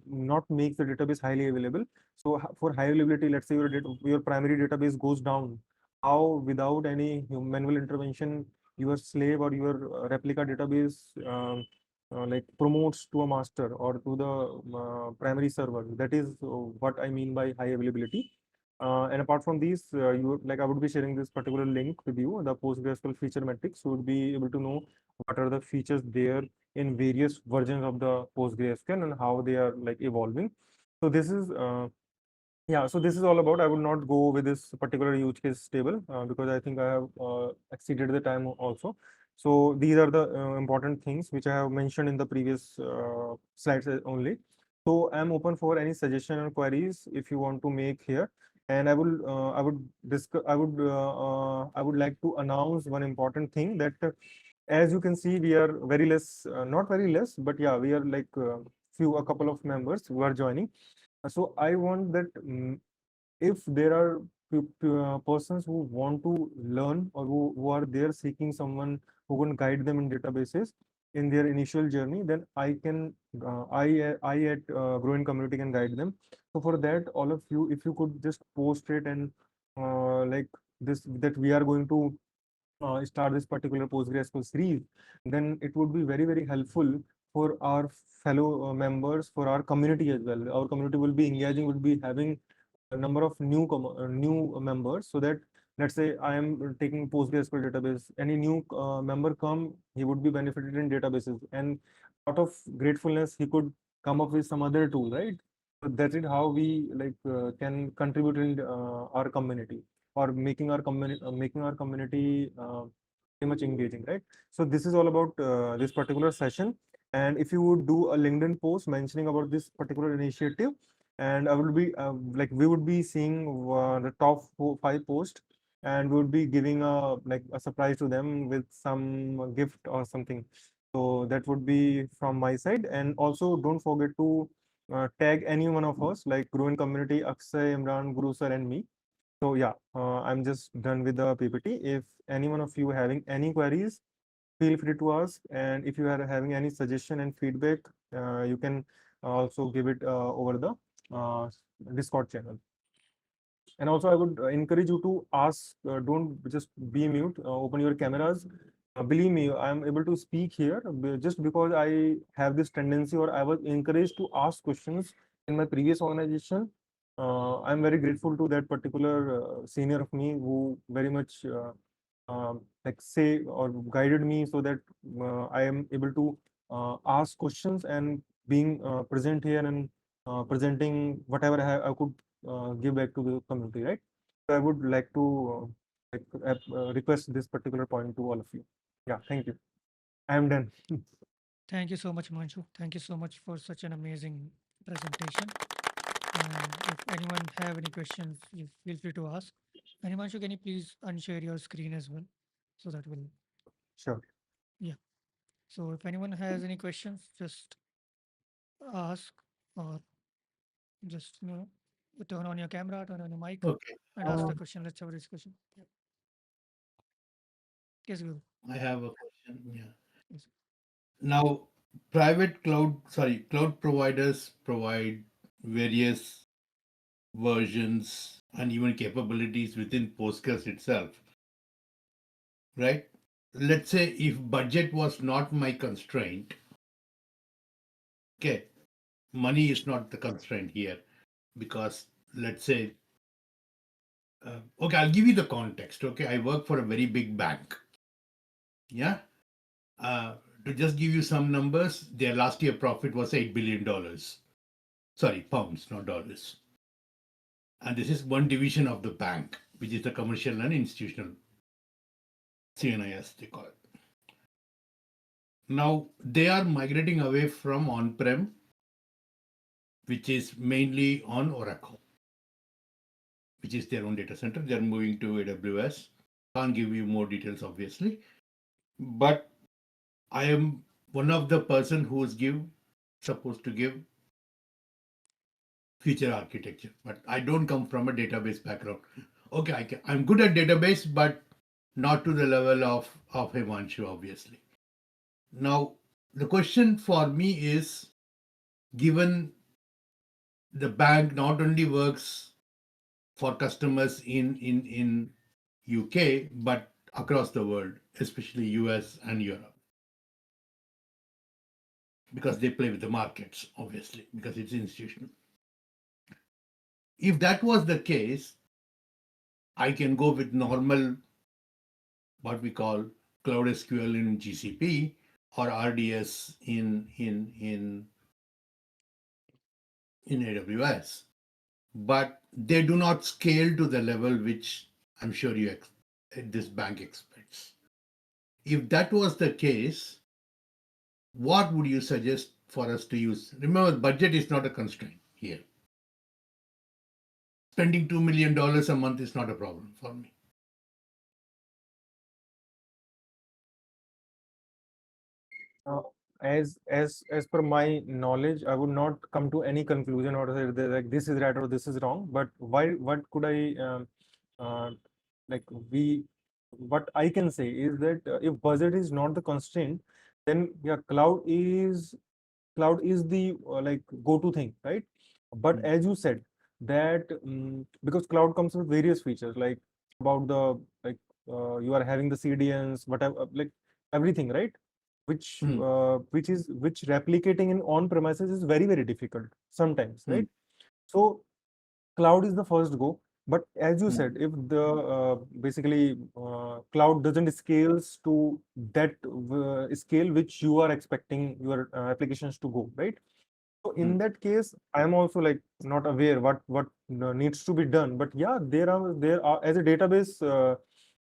Speaker 2: not makes the database highly available. So for high availability, let's say your primary database goes down, how without any manual intervention, your slave or your replica database like promotes to a master or to the primary server. That is what I mean by high availability. And apart from these, I would be sharing this particular link with you, the PostgreSQL feature metrics. So you would be able to know what are the features there in various versions of the PostgreSQL and how they are like evolving. So this is yeah, so this is all about. I would not go with this particular use case table because I think I have exceeded the time also. So these are the important things which I have mentioned in the previous slides only. So I'm open for any suggestion or queries if you want to make here. And I would discuss, I would like to announce one important thing that as you can see, we are very less, not very less, but yeah, we are like a couple of members who are joining. So I want that if there are persons who want to learn or who are there seeking someone who can guide them in databases in their initial journey, then I can, I at Growing Community can guide them. So for that, all of you, if you could just post it and like this, that we are going to start this particular PostgreSQL series, then it would be very, very helpful for our fellow members, for our community as well. Our community will be engaging, will be having a number of new members, so that let's say I am taking PostgreSQL database, any new member come, he would be benefited in databases, and out of gratefulness, he could come up with some other tool, right? So that is how we like can contribute in our community or making our community very much engaging, right? So this is all about this particular session. And if you would do a LinkedIn post mentioning about this particular initiative, and I will be like we would be seeing the top 5 posts, and we would be giving a like a surprise to them with some gift or something. So that would be from my side. And also don't forget to tag any one of us, like Growing Community, Akshay, Imran, Guru sir, and me. So yeah, I'm just done with the PPT. If any one of you having any queries, feel free to ask. And if you are having any suggestion and feedback, you can also give it over the uh, Discord channel. And also, I would encourage you to ask, don't just be mute, open your cameras. Believe me, I am able to speak here just because I have this tendency, or I was encouraged to ask questions in my previous organization. I'm very grateful to that particular senior of me who very much like say or guided me so that I am able to ask questions and being present here and presenting whatever I could give back to the community, right? So I would like to request this particular point to all of you. Yeah, thank you. I am done.
Speaker 1: Thank you so much, Himanshu. Thank you so much for such an amazing presentation. And if anyone have any questions, you feel free to ask. And Himanshu, can you please unshare your screen as well? So that will,
Speaker 2: Sure.
Speaker 1: yeah. So if anyone has any questions, just ask or just, turn on your camera, turn on your mic
Speaker 4: Okay.
Speaker 1: and ask the question. Let's have a discussion. Yeah. Yes, Guru.
Speaker 4: I have a question. Yeah.
Speaker 1: Yes.
Speaker 4: Now, private cloud providers provide various versions and even capabilities within Postgres itself, right? Let's say if budget was not my constraint, okay, money is not the constraint here because let's say, okay, I'll give you the context. Okay, I work for a very big bank. Yeah. Uh, to just give you some numbers, their last year profit was $8 billion. Sorry, pounds, not dollars. And this is one division of the bank, which is the commercial and institutional CNIS, they call it. Now, they are migrating away from on prem, which is mainly on Oracle, which is their own data center. They're moving to AWS. Can't give you more details, obviously. But I am one of the person who is supposed to give feature architecture, but I don't come from a database background. okay, I'm good at database, but not to the level of Himanshu, obviously. Now, the question for me is, given the bank not only works for customers in UK, but across the world, especially US and Europe, because they play with the markets, obviously, because it's institutional. If that was the case, I can go with normal, what we call Cloud SQL in GCP or RDS in AWS, but they do not scale to the level which I'm sure this bank expects. If that was the case, what would you suggest for us to use? Remember, budget is not a constraint here. Spending $2 million a month is not a problem for me.
Speaker 2: Uh, as per my knowledge, I would not come to any conclusion or say like this is right or this is wrong. But why? What could I uh, like we? What I can say is that if budget is not the constraint, then yeah, cloud is the like go-to thing, right? But
Speaker 4: Mm,
Speaker 2: as you said that because cloud comes with various features like about the like you are having the CDNs, whatever, like everything, right?
Speaker 4: mm,
Speaker 2: Which replicating in on premises is very difficult sometimes,
Speaker 4: mm,
Speaker 2: right? So cloud is the first go, but as you
Speaker 4: mm,
Speaker 2: said, if the basically cloud doesn't scales to that scale which you are expecting your applications to go, right? So
Speaker 4: mm.
Speaker 2: in that case, I am also like not aware what needs to be done. But yeah, there are as a database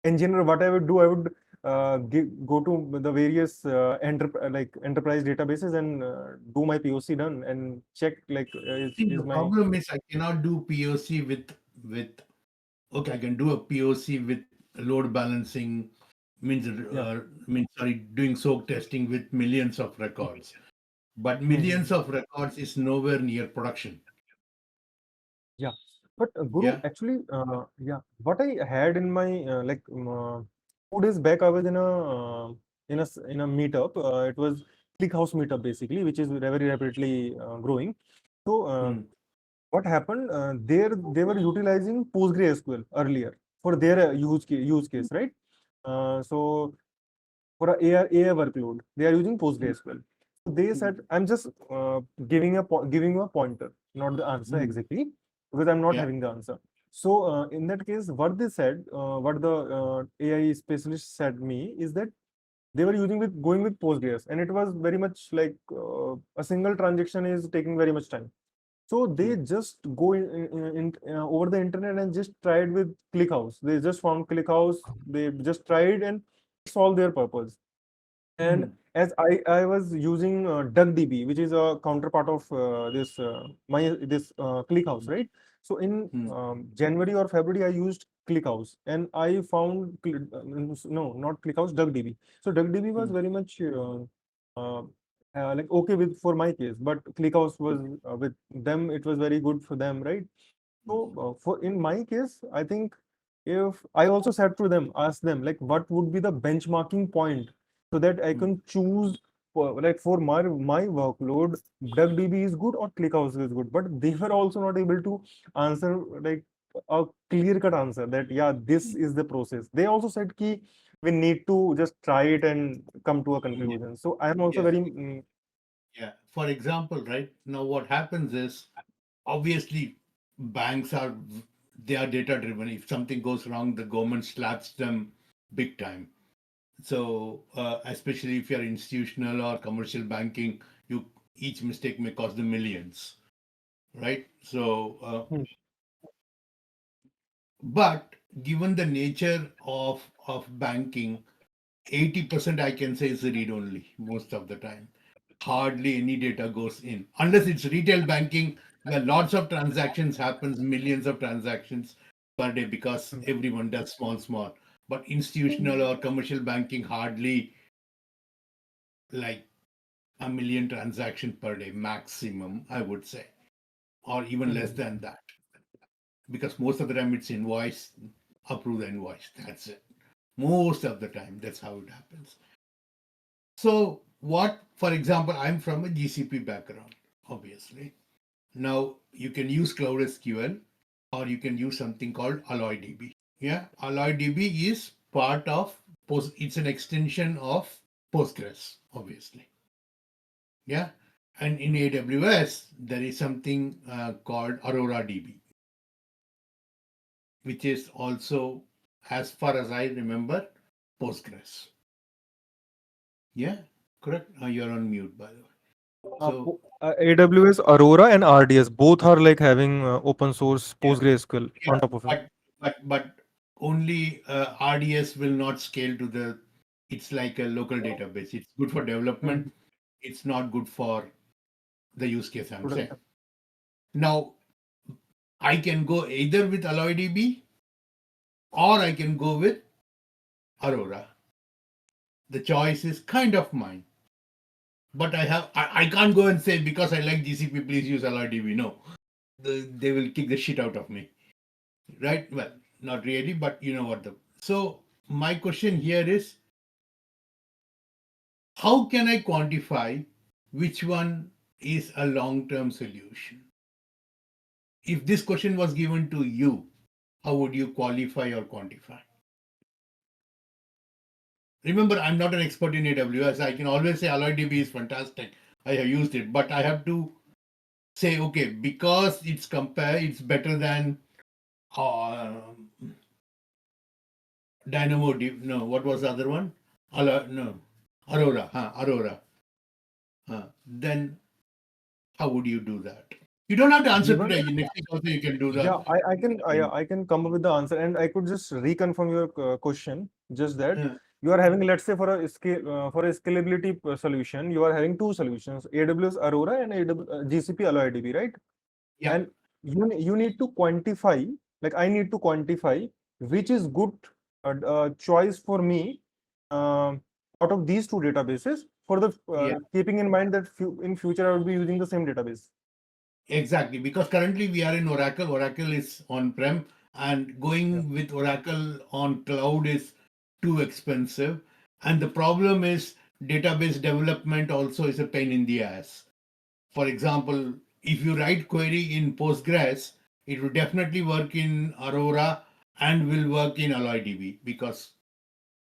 Speaker 2: engineer, what I would do, I would go to the various like enterprise databases and do my POC done and check like
Speaker 4: See,
Speaker 2: is
Speaker 4: the
Speaker 2: my
Speaker 4: problem is I cannot do POC with okay, I can do a POC with load balancing,
Speaker 2: yeah.
Speaker 4: means sorry, doing soak testing with millions of records. But millions
Speaker 2: Mhm.
Speaker 4: of records is nowhere near production.
Speaker 2: Yeah, but Guru,
Speaker 4: Yeah.
Speaker 2: actually, yeah, what I had in my 2 days back, I was in a meetup. It was ClickHouse meetup basically, which is very rapidly growing. So
Speaker 4: Mm,
Speaker 2: what happened? There they were utilizing PostgreSQL earlier for their use case, right? So for a AI workload, they are using
Speaker 4: mm,
Speaker 2: PostgreSQL. So they
Speaker 4: mm,
Speaker 2: said, I'm just giving you a pointer, not the answer
Speaker 4: mm.
Speaker 2: exactly, because I'm not
Speaker 4: Yeah.
Speaker 2: having the answer. So in that case, what they said, what the AI specialist said me is that they were going with Postgres, and it was very much like a single transaction is taking very much time. So they
Speaker 4: Mm,
Speaker 2: just go over the internet and just tried with ClickHouse. They just found ClickHouse. They just tried and solve their purpose. And
Speaker 4: mm,
Speaker 2: as I was using DuckDB, which is a counterpart of this ClickHouse,
Speaker 4: mm,
Speaker 2: right? So in
Speaker 4: mm,
Speaker 2: January or February, I used ClickHouse, and I found no, not ClickHouse, DuckDB. So DuckDB was
Speaker 4: mm,
Speaker 2: very much uh, like okay with for my case, but ClickHouse was with them. It was very good for them, right?
Speaker 4: mm,
Speaker 2: So for in my case, I think if I also said to them, ask them like what would be the benchmarking point so that I
Speaker 4: mm,
Speaker 2: can choose for, like for my workload, DuckDB is good or ClickHouse is good. But they were also not able to answer like a clear-cut answer that yeah, this
Speaker 4: mm.
Speaker 2: is the process. They also said ki we need to just try it and come to a
Speaker 4: Yeah.
Speaker 2: conclusion. So I am also
Speaker 4: Yeah.
Speaker 2: very
Speaker 4: Yeah. For example, right now, what happens is obviously banks are they are data driven. If something goes wrong, the government slaps them big time. So especially if you're institutional or commercial banking, you each mistake may cost them millions, right? So
Speaker 2: mm,
Speaker 4: but given the nature of banking, 80% I can say is read only most of the time. Hardly any data goes in unless it's retail banking where lots of transactions happens, millions of transactions per day because
Speaker 2: mm,
Speaker 4: everyone does small. But institutional or commercial banking hardly like a million transactions per day maximum, I would say, or even less
Speaker 2: mm,
Speaker 4: than that. because most of the time it's invoice, approve the invoice. That's it. Most of the time, that's how it happens. So, what, for example, I'm from a GCP background, obviously. Now, you can use Cloud SQL or you can use something called AlloyDB. Yeah, AlloyDB is part of it's an extension of Postgres, obviously. Yeah, and in AWS, there is something called Aurora DB, which is also, as far as I remember, Postgres. Yeah, correct. You're on mute, by the way. So,
Speaker 2: AWS Aurora and RDS both are like having open source
Speaker 4: yeah,
Speaker 2: PostgreSQL
Speaker 4: yeah,
Speaker 2: on top of it.
Speaker 4: but only RDS will not scale to the. It's like a local database. It's good for
Speaker 2: Mhm.
Speaker 4: development. It's not good for the use case I'm saying.
Speaker 2: Production.
Speaker 4: Now, I can go either with AlloyDB or I can go with Aurora. The choice is kind of mine. But I can't go and say because I like GCP, please use AlloyDB. No, they will kick the shit out of me. Right? Well, not really, but you know what the. So my question here is, how can I quantify which one is a long-term solution? If this question was given to you, how would you qualify or quantify? Remember, I'm not an expert in AWS. I can always say AlloyDB is fantastic. I have used it, but I have to say, okay, because it's better than uh, No, what was the other one? No, Aurora. Aurora. Then how would you do that? You don't have to answer
Speaker 2: Given,
Speaker 4: today. Next week also you can do the.
Speaker 2: yeah, I can come up with the answer, and I could just reconfirm your question. Just that
Speaker 4: Uh,
Speaker 2: you are having, let's say, for a scalability solution, you are having two solutions: AWS Aurora and GCP AlloyDB, right?
Speaker 4: yeah,
Speaker 2: And you need to quantify, like I need to quantify which is good choice for me out of these two databases for the
Speaker 4: yeah,
Speaker 2: keeping in mind that in future I will be using the same database.
Speaker 4: exactly. Because currently we are in Oracle. Oracle is on-prem, and
Speaker 2: Yeah.
Speaker 4: going with Oracle on cloud is too expensive. And the problem is database development also is a pain in the ass. For example, if you write query in Postgres, it will definitely work in Aurora and will work in AlloyDB because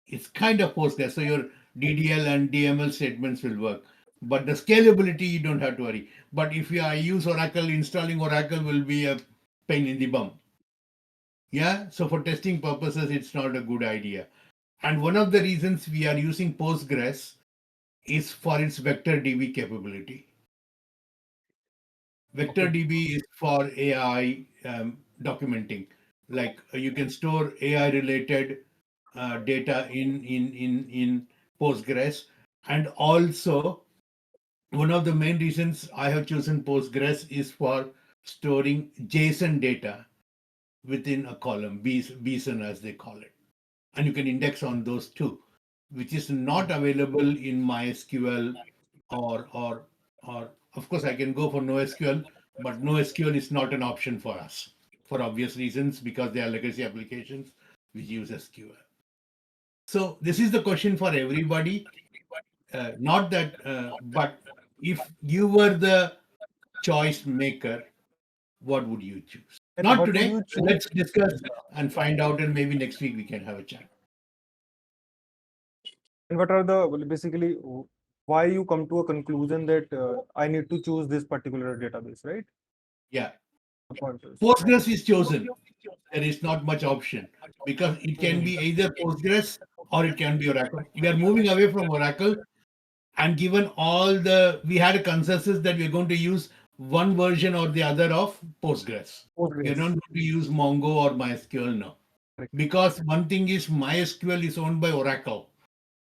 Speaker 4: it's kind of Postgres. So your DDL and DML statements will work. But the scalability, you don't have to worry. But if I use Oracle, installing Oracle will be a pain in the bum. Yeah. So for testing purposes, it's not a good idea. And one of the reasons we are using Postgres is for its vector DB capability. Vector
Speaker 2: Okay.
Speaker 4: DB is for AI documenting. Like you can store AI related data in Postgres, and also one of the main reasons I have chosen Postgres is for storing JSON data within a column, BSON as they call it, and you can index on those too, which is not available in MySQL or of course I can go for NoSQL, but NoSQL is not an option for us for obvious reasons because they are legacy applications which use SQL. So this is the question for everybody. Not that, but if you were the choice maker, what would you choose?
Speaker 2: And
Speaker 4: Not
Speaker 2: what would
Speaker 4: today.
Speaker 2: you choose?
Speaker 4: Let's discuss and find out, and maybe next week we can have a chat.
Speaker 2: And what are the, well, basically why you come to a conclusion that I need to choose this particular database, right?
Speaker 4: Yeah.
Speaker 2: The pointers.
Speaker 4: Postgres is chosen. There is not much option because it can
Speaker 2: Mhm.
Speaker 4: be either Postgres or it can be Oracle. We are moving away from Oracle, and given all we had a consensus that we're going to use one version or the other of Postgres. We are not
Speaker 2: Postgres.
Speaker 4: going to use Mongo or MySQL now.
Speaker 2: Correct.
Speaker 4: Because one thing is MySQL is owned by Oracle.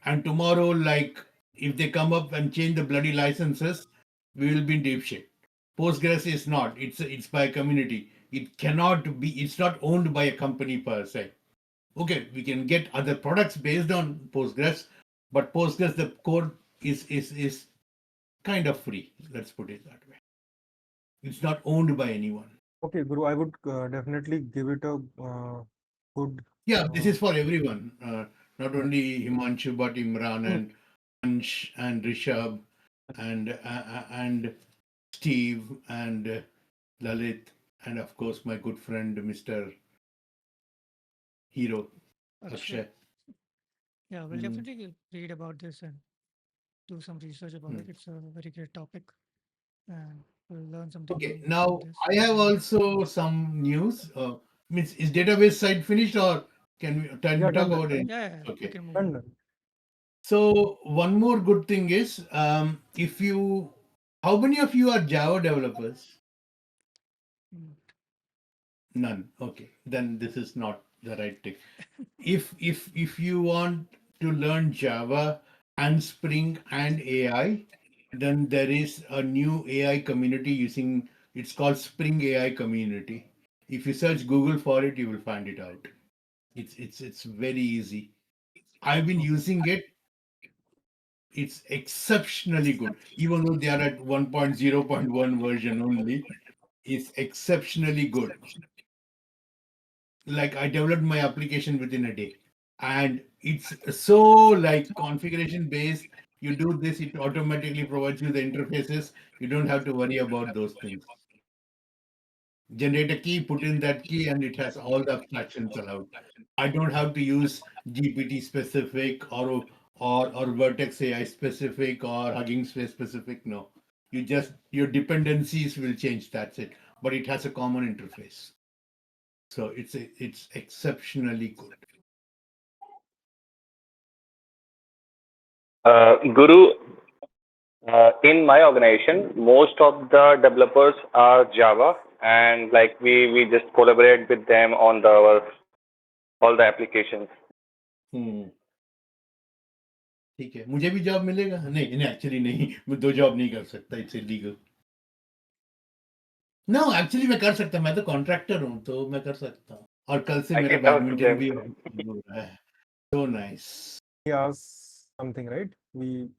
Speaker 4: And tomorrow, like if they come up and change the bloody licenses, we will be in deep shit. Postgres is not. It's by a community. It cannot be. It's not owned by a company per se. Okay, we can get other products based on Postgres, but Postgres, the code is kind of free. Let's put it that way. It's not owned by anyone.
Speaker 2: Okay, Guru, I would definitely give it a good.
Speaker 4: Yeah, this
Speaker 2: Uh,
Speaker 4: is for everyone, not
Speaker 2: yeah.
Speaker 4: only Himanshu, but Imran
Speaker 2: Mm,
Speaker 4: and Ansh and Rishabh and Steve and Lalit, and of course my good friend Mr. Hero
Speaker 1: Akshay.
Speaker 4: Akshay.
Speaker 1: Yeah, we'll
Speaker 2: mm,
Speaker 1: definitely read about this and do some research about it.
Speaker 4: Hmm.
Speaker 1: It's a very great topic, and we'll learn something
Speaker 4: Okay,
Speaker 1: new from
Speaker 4: now
Speaker 1: this.
Speaker 4: I have also some news. Means is database side finished or can
Speaker 2: yeah,
Speaker 4: we talk
Speaker 2: done,
Speaker 4: about
Speaker 2: done,
Speaker 4: it?
Speaker 1: Yeah, we
Speaker 4: Okay.
Speaker 1: can move
Speaker 2: done,
Speaker 1: on.
Speaker 2: done.
Speaker 4: So one more good thing is, if you, how many of you are Java developers?
Speaker 1: Mm.
Speaker 4: None. Okay, then this is not the right thing. If you want to learn Java and Spring and AI, then there is a new AI community using, it's called Spring AI community. If you search Google for it, you will find it out. It's very easy. I've been
Speaker 2: Okay.
Speaker 4: using it. It's exceptionally good. Even though they are at 1.0.1 version only, it's exceptionally good. Like I developed my application within a day, and it's so like configuration based. You do this, it automatically provides you the interfaces. You don't have to worry about those things. Generate a key, put in that key, and it has all the abstractions allowed. I don't have to use GPT specific or Vertex AI specific or Hugging Face specific. No, you just your dependencies will change. That's it. But it has a common interface, so it's exceptionally good.
Speaker 3: Guru, in my organization, most of the developers are Java, and like we just collaborate with them on all the applications.
Speaker 4: हम्म, ठीक है, मुझे भी job मिलेगा? नहीं नहीं, actually नहीं, मैं दो जॉब नहीं कर सकता, इट्स इलीगल। नो, एक्चुअली मैं कर सकता, मैं तो कॉन्ट्रैक्टर हूँ, तो मैं कर सकता हूँ। और कल से
Speaker 3: I
Speaker 4: मेरा
Speaker 3: can talk to
Speaker 4: badminton
Speaker 3: them.
Speaker 4: भी हो रहा है। So nice.
Speaker 2: He asks something, right? We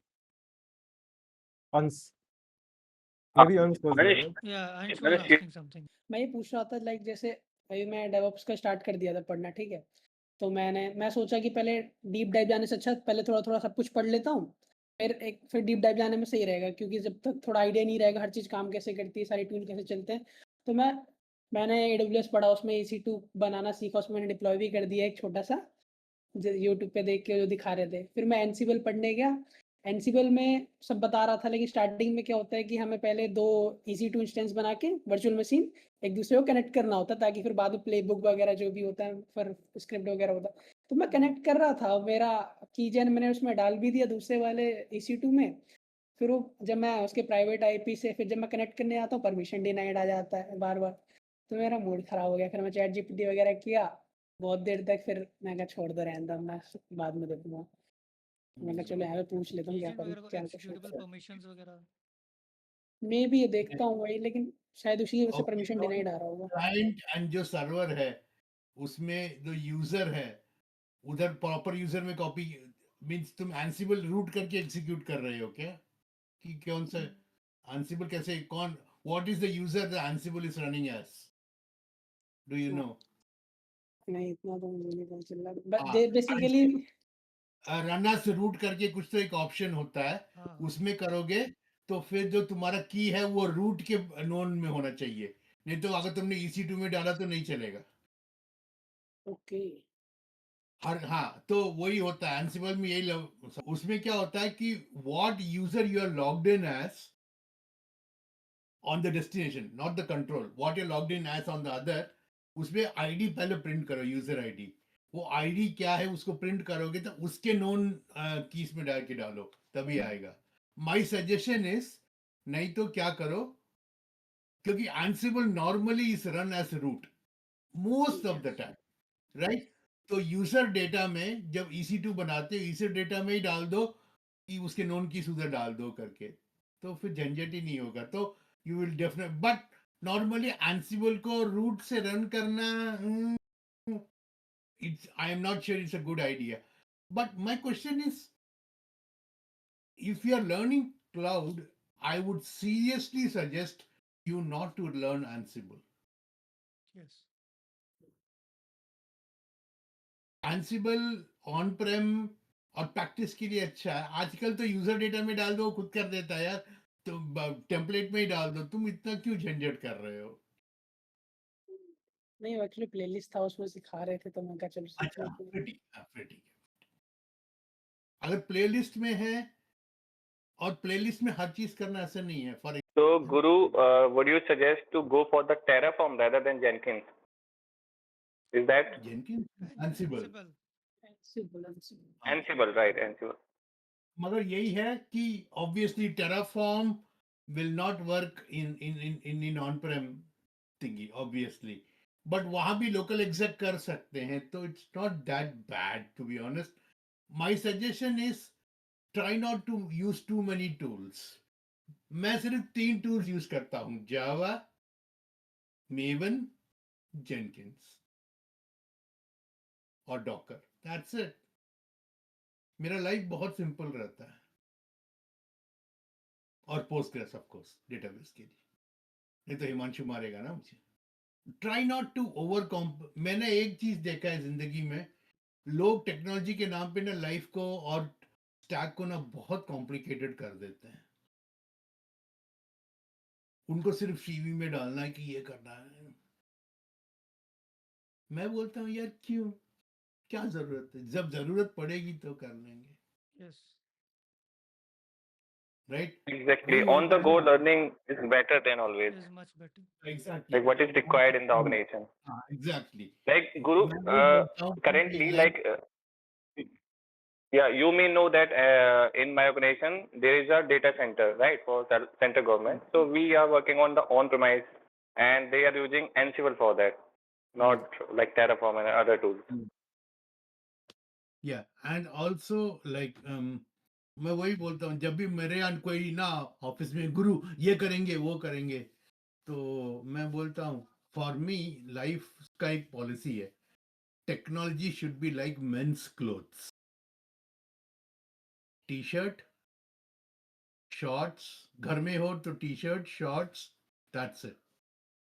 Speaker 2: Ans,
Speaker 3: Uh,
Speaker 2: maybe Ans was there,
Speaker 3: Manish,
Speaker 2: right?
Speaker 1: Yeah, Ansh was
Speaker 3: Manish,
Speaker 1: asking something.
Speaker 5: मैं ये पूछ रहा था लाइक जैसे अभी मैं डेवऑप्स का स्टार्ट कर दिया था पढ़ना, ठीक है? तो मैं सोचा कि पहले डीप डाइव जाने से अच्छा पहले थोड़ा-थोड़ा सब कुछ पढ़ लेता हूँ। फिर डीप डाइव जाने में सही रहेगा क्योंकि जब तक थोड़ा आइडिया नहीं रहेगा हर चीज़ काम कैसे करती है, सारे टूल कैसे चलते हैं। तो मैंने एडब्ल्यूएस पढ़ा, उसमें EC2 बनाना सीखा, उसमें मैंने डिप्लॉय भी कर दिया एक छोटा-सा। यूट्यूब पे देख के जो दिखा रहे थे। फिर मैं एनसिबल पढ़ने गया। एनसिबल में सब बता रहा था, लेकिन स्टार्टिंग में क्या होता है कि हमें पहले 2 EC2 इंस्टेंस बना के वर्चुअल मशीन एक दूसरे को कनेक्ट करना होता है ताकि फिर बाद में प्लेबुक वगैरह जो भी होता है फिर स्क्रिप्ट वगैरह होता है। तो मैं कनेक्ट कर रहा था, मेरा कीजेन मैंने उसमें डाल भी दिया दूसरे वाले EC2 में। फिर वो जब मैं उसके प्राइवेट आईपी से फिर जब मैं कनेक्ट करने आता हूँ परमिशन डिनाइड आ जाता है बार-बार। तो मेरा मूड खराब हो गया। फिर मैं चैट जीपीटी वगैरह किया बहुत देर तक, फिर मैं कहा छोड़ दो, रहने दो, मैं बाद में देखूँगा। मैंने कहा चलो
Speaker 1: So,
Speaker 5: यहाँ पे पूछ लेता हूँ
Speaker 1: कीजेन वगैरह को
Speaker 5: क्या कुछ
Speaker 1: एक्जीक्यूटेबल
Speaker 5: होता है।
Speaker 1: परमिशंस वगैरह।
Speaker 5: मैं भी ये देखता हूँ वही, लेकिन शायद उसी वजह से
Speaker 4: ओके,
Speaker 5: परमिशन
Speaker 4: तो
Speaker 5: डिनाइड आ रहा होगा।
Speaker 4: क्लाइंट एंड जो सर्वर है, उसमें जो यूजर है, उधर प्रॉपर यूजर में कॉपी मीन्स तुम एंसिबल रूट करके एग्जीक्यूट कर रहे हो क्या? कि कौन सा एंसिबल कैसे कौन, what is the user the Ansible is running as, do you
Speaker 5: हाँ,
Speaker 4: नो?
Speaker 5: नहीं इतना तो मुझे नहीं पता चल रहा।
Speaker 4: हाँ,
Speaker 5: बेसिकली
Speaker 4: रनर से रूट करके कुछ तो एक ऑप्शन होता है,
Speaker 1: हाँ हाँ।
Speaker 4: उसमें करोगे तो फिर जो तुम्हारा की है वो रूट के नोन में होना चाहिए, नहीं तो अगर तुमने EC2 में डाला तो नहीं चलेगा।
Speaker 5: ओके।
Speaker 4: हर हाँ, तो वही होता है एंसिबल में, यही उसमें क्या होता है कि what user you are logged in as on the destination, not the control, what you logged in as on the other, उसमें आईडी पहले प्रिंट करो, यूजर आईडी। वो आईडी क्या है उसको प्रिंट करोगे तो उसके नोन कीज में डाल के डालो, तभी आएगा। माय सजेशन इज, नहीं तो क्या करो, क्योंकि Ansible normally is run as root most of the time, right? तो यूजर डेटा में जब EC2 बनाते हो, यूजर डेटा में ही डाल दो कि उसके नोन की उधर डाल दो करके, तो फिर झंझट ही नहीं होगा। तो you will definite, but normally Ansible को रूट से रन करना, it's, I am not sure it's a good idea. But my question is, if you are learning cloud, I would seriously suggest you not to learn Ansible.
Speaker 1: Yes.
Speaker 4: Ansible on प्रेम और practice के लिए अच्छा है। आजकल तो user data में डाल दो, वो खुद कर देता है यार। तो टेम्पलेट में ही डाल दो, तुम इतना क्यों झंझट कर रहे हो?
Speaker 5: नहीं, एक्चुअली प्लेलिस्ट था, उसमें सिखा रहे थे, तो मैं कहा चलो सीख
Speaker 4: अच्छा,
Speaker 5: लेते हैं।
Speaker 4: फिर ठीक है, फिर ठीक है। अगर प्लेलिस्ट में है, और प्लेलिस्ट में हर चीज करना ऐसा नहीं है। For
Speaker 3: So, Guru, would you suggest to go for the Terraform rather than Jenkins? Is that
Speaker 4: Jenkins, Ansible.
Speaker 1: Ansible.
Speaker 5: Ansible.
Speaker 3: Ansible, right? Ansible.
Speaker 4: मगर यही है कि obviously Terraform will not work in on prem thingy, obviously. But वहां भी local exec कर सकते हैं, तो it's not that bad to be honest. My suggestion is try not to use too many tools. मैं सिर्फ 3 टूल्स यूज करता हूं: जावा, मेवन, जेनकिंस और डॉकर। That's it. मेरा लाइफ बहुत सिंपल रहता है। और पोस्टग्रेस ऑफ कोर्स डेटाबेस के लिए, नहीं तो हिमांशु मारेगा ना मुझे। ट्राई नॉट टू ओवर कॉम्प। मैंने एक चीज देखा है जिंदगी में, लोग टेक्नोलॉजी के नाम पे ना लाइफ को और स्टैक को ना बहुत कॉम्प्लिकेटेड कर देते हैं। उनको सिर्फ सीवी में डालना है कि ये करना है। मैं बोलता हूँ यार क्यों, क्या जरूरत है? जब जरूरत पड़ेगी तो कर लेंगे,
Speaker 1: Yes.
Speaker 4: राइट?
Speaker 3: Exactly.
Speaker 4: वही
Speaker 3: On
Speaker 4: होता
Speaker 3: the
Speaker 4: है
Speaker 3: go
Speaker 4: ना।
Speaker 3: learning is better than always.
Speaker 1: Is much better.
Speaker 4: Exactly.
Speaker 3: Like what is required in the organization.
Speaker 4: हाँ, एग्जैक्टली।
Speaker 3: Like Guru,
Speaker 4: मैं वही बोलता हूँ कि
Speaker 3: currently,
Speaker 4: like,
Speaker 3: like yeah, you may know that in my organization there is a data center, right, for center government. So we are working on the on-premise, and they are using Ansible for that, not like Terraform and other tools.
Speaker 4: या and also like, मैं वही बोलता हूँ, जब भी मेरे यहाँ कोई ना ऑफिस में गुरु ये करेंगे वो करेंगे, तो मैं बोलता हूँ फॉर मी लाइफ का एक पॉलिसी है, technology should be like men's clothes. T shirt, shorts, घर में हो तो T shirt, shorts, that's it.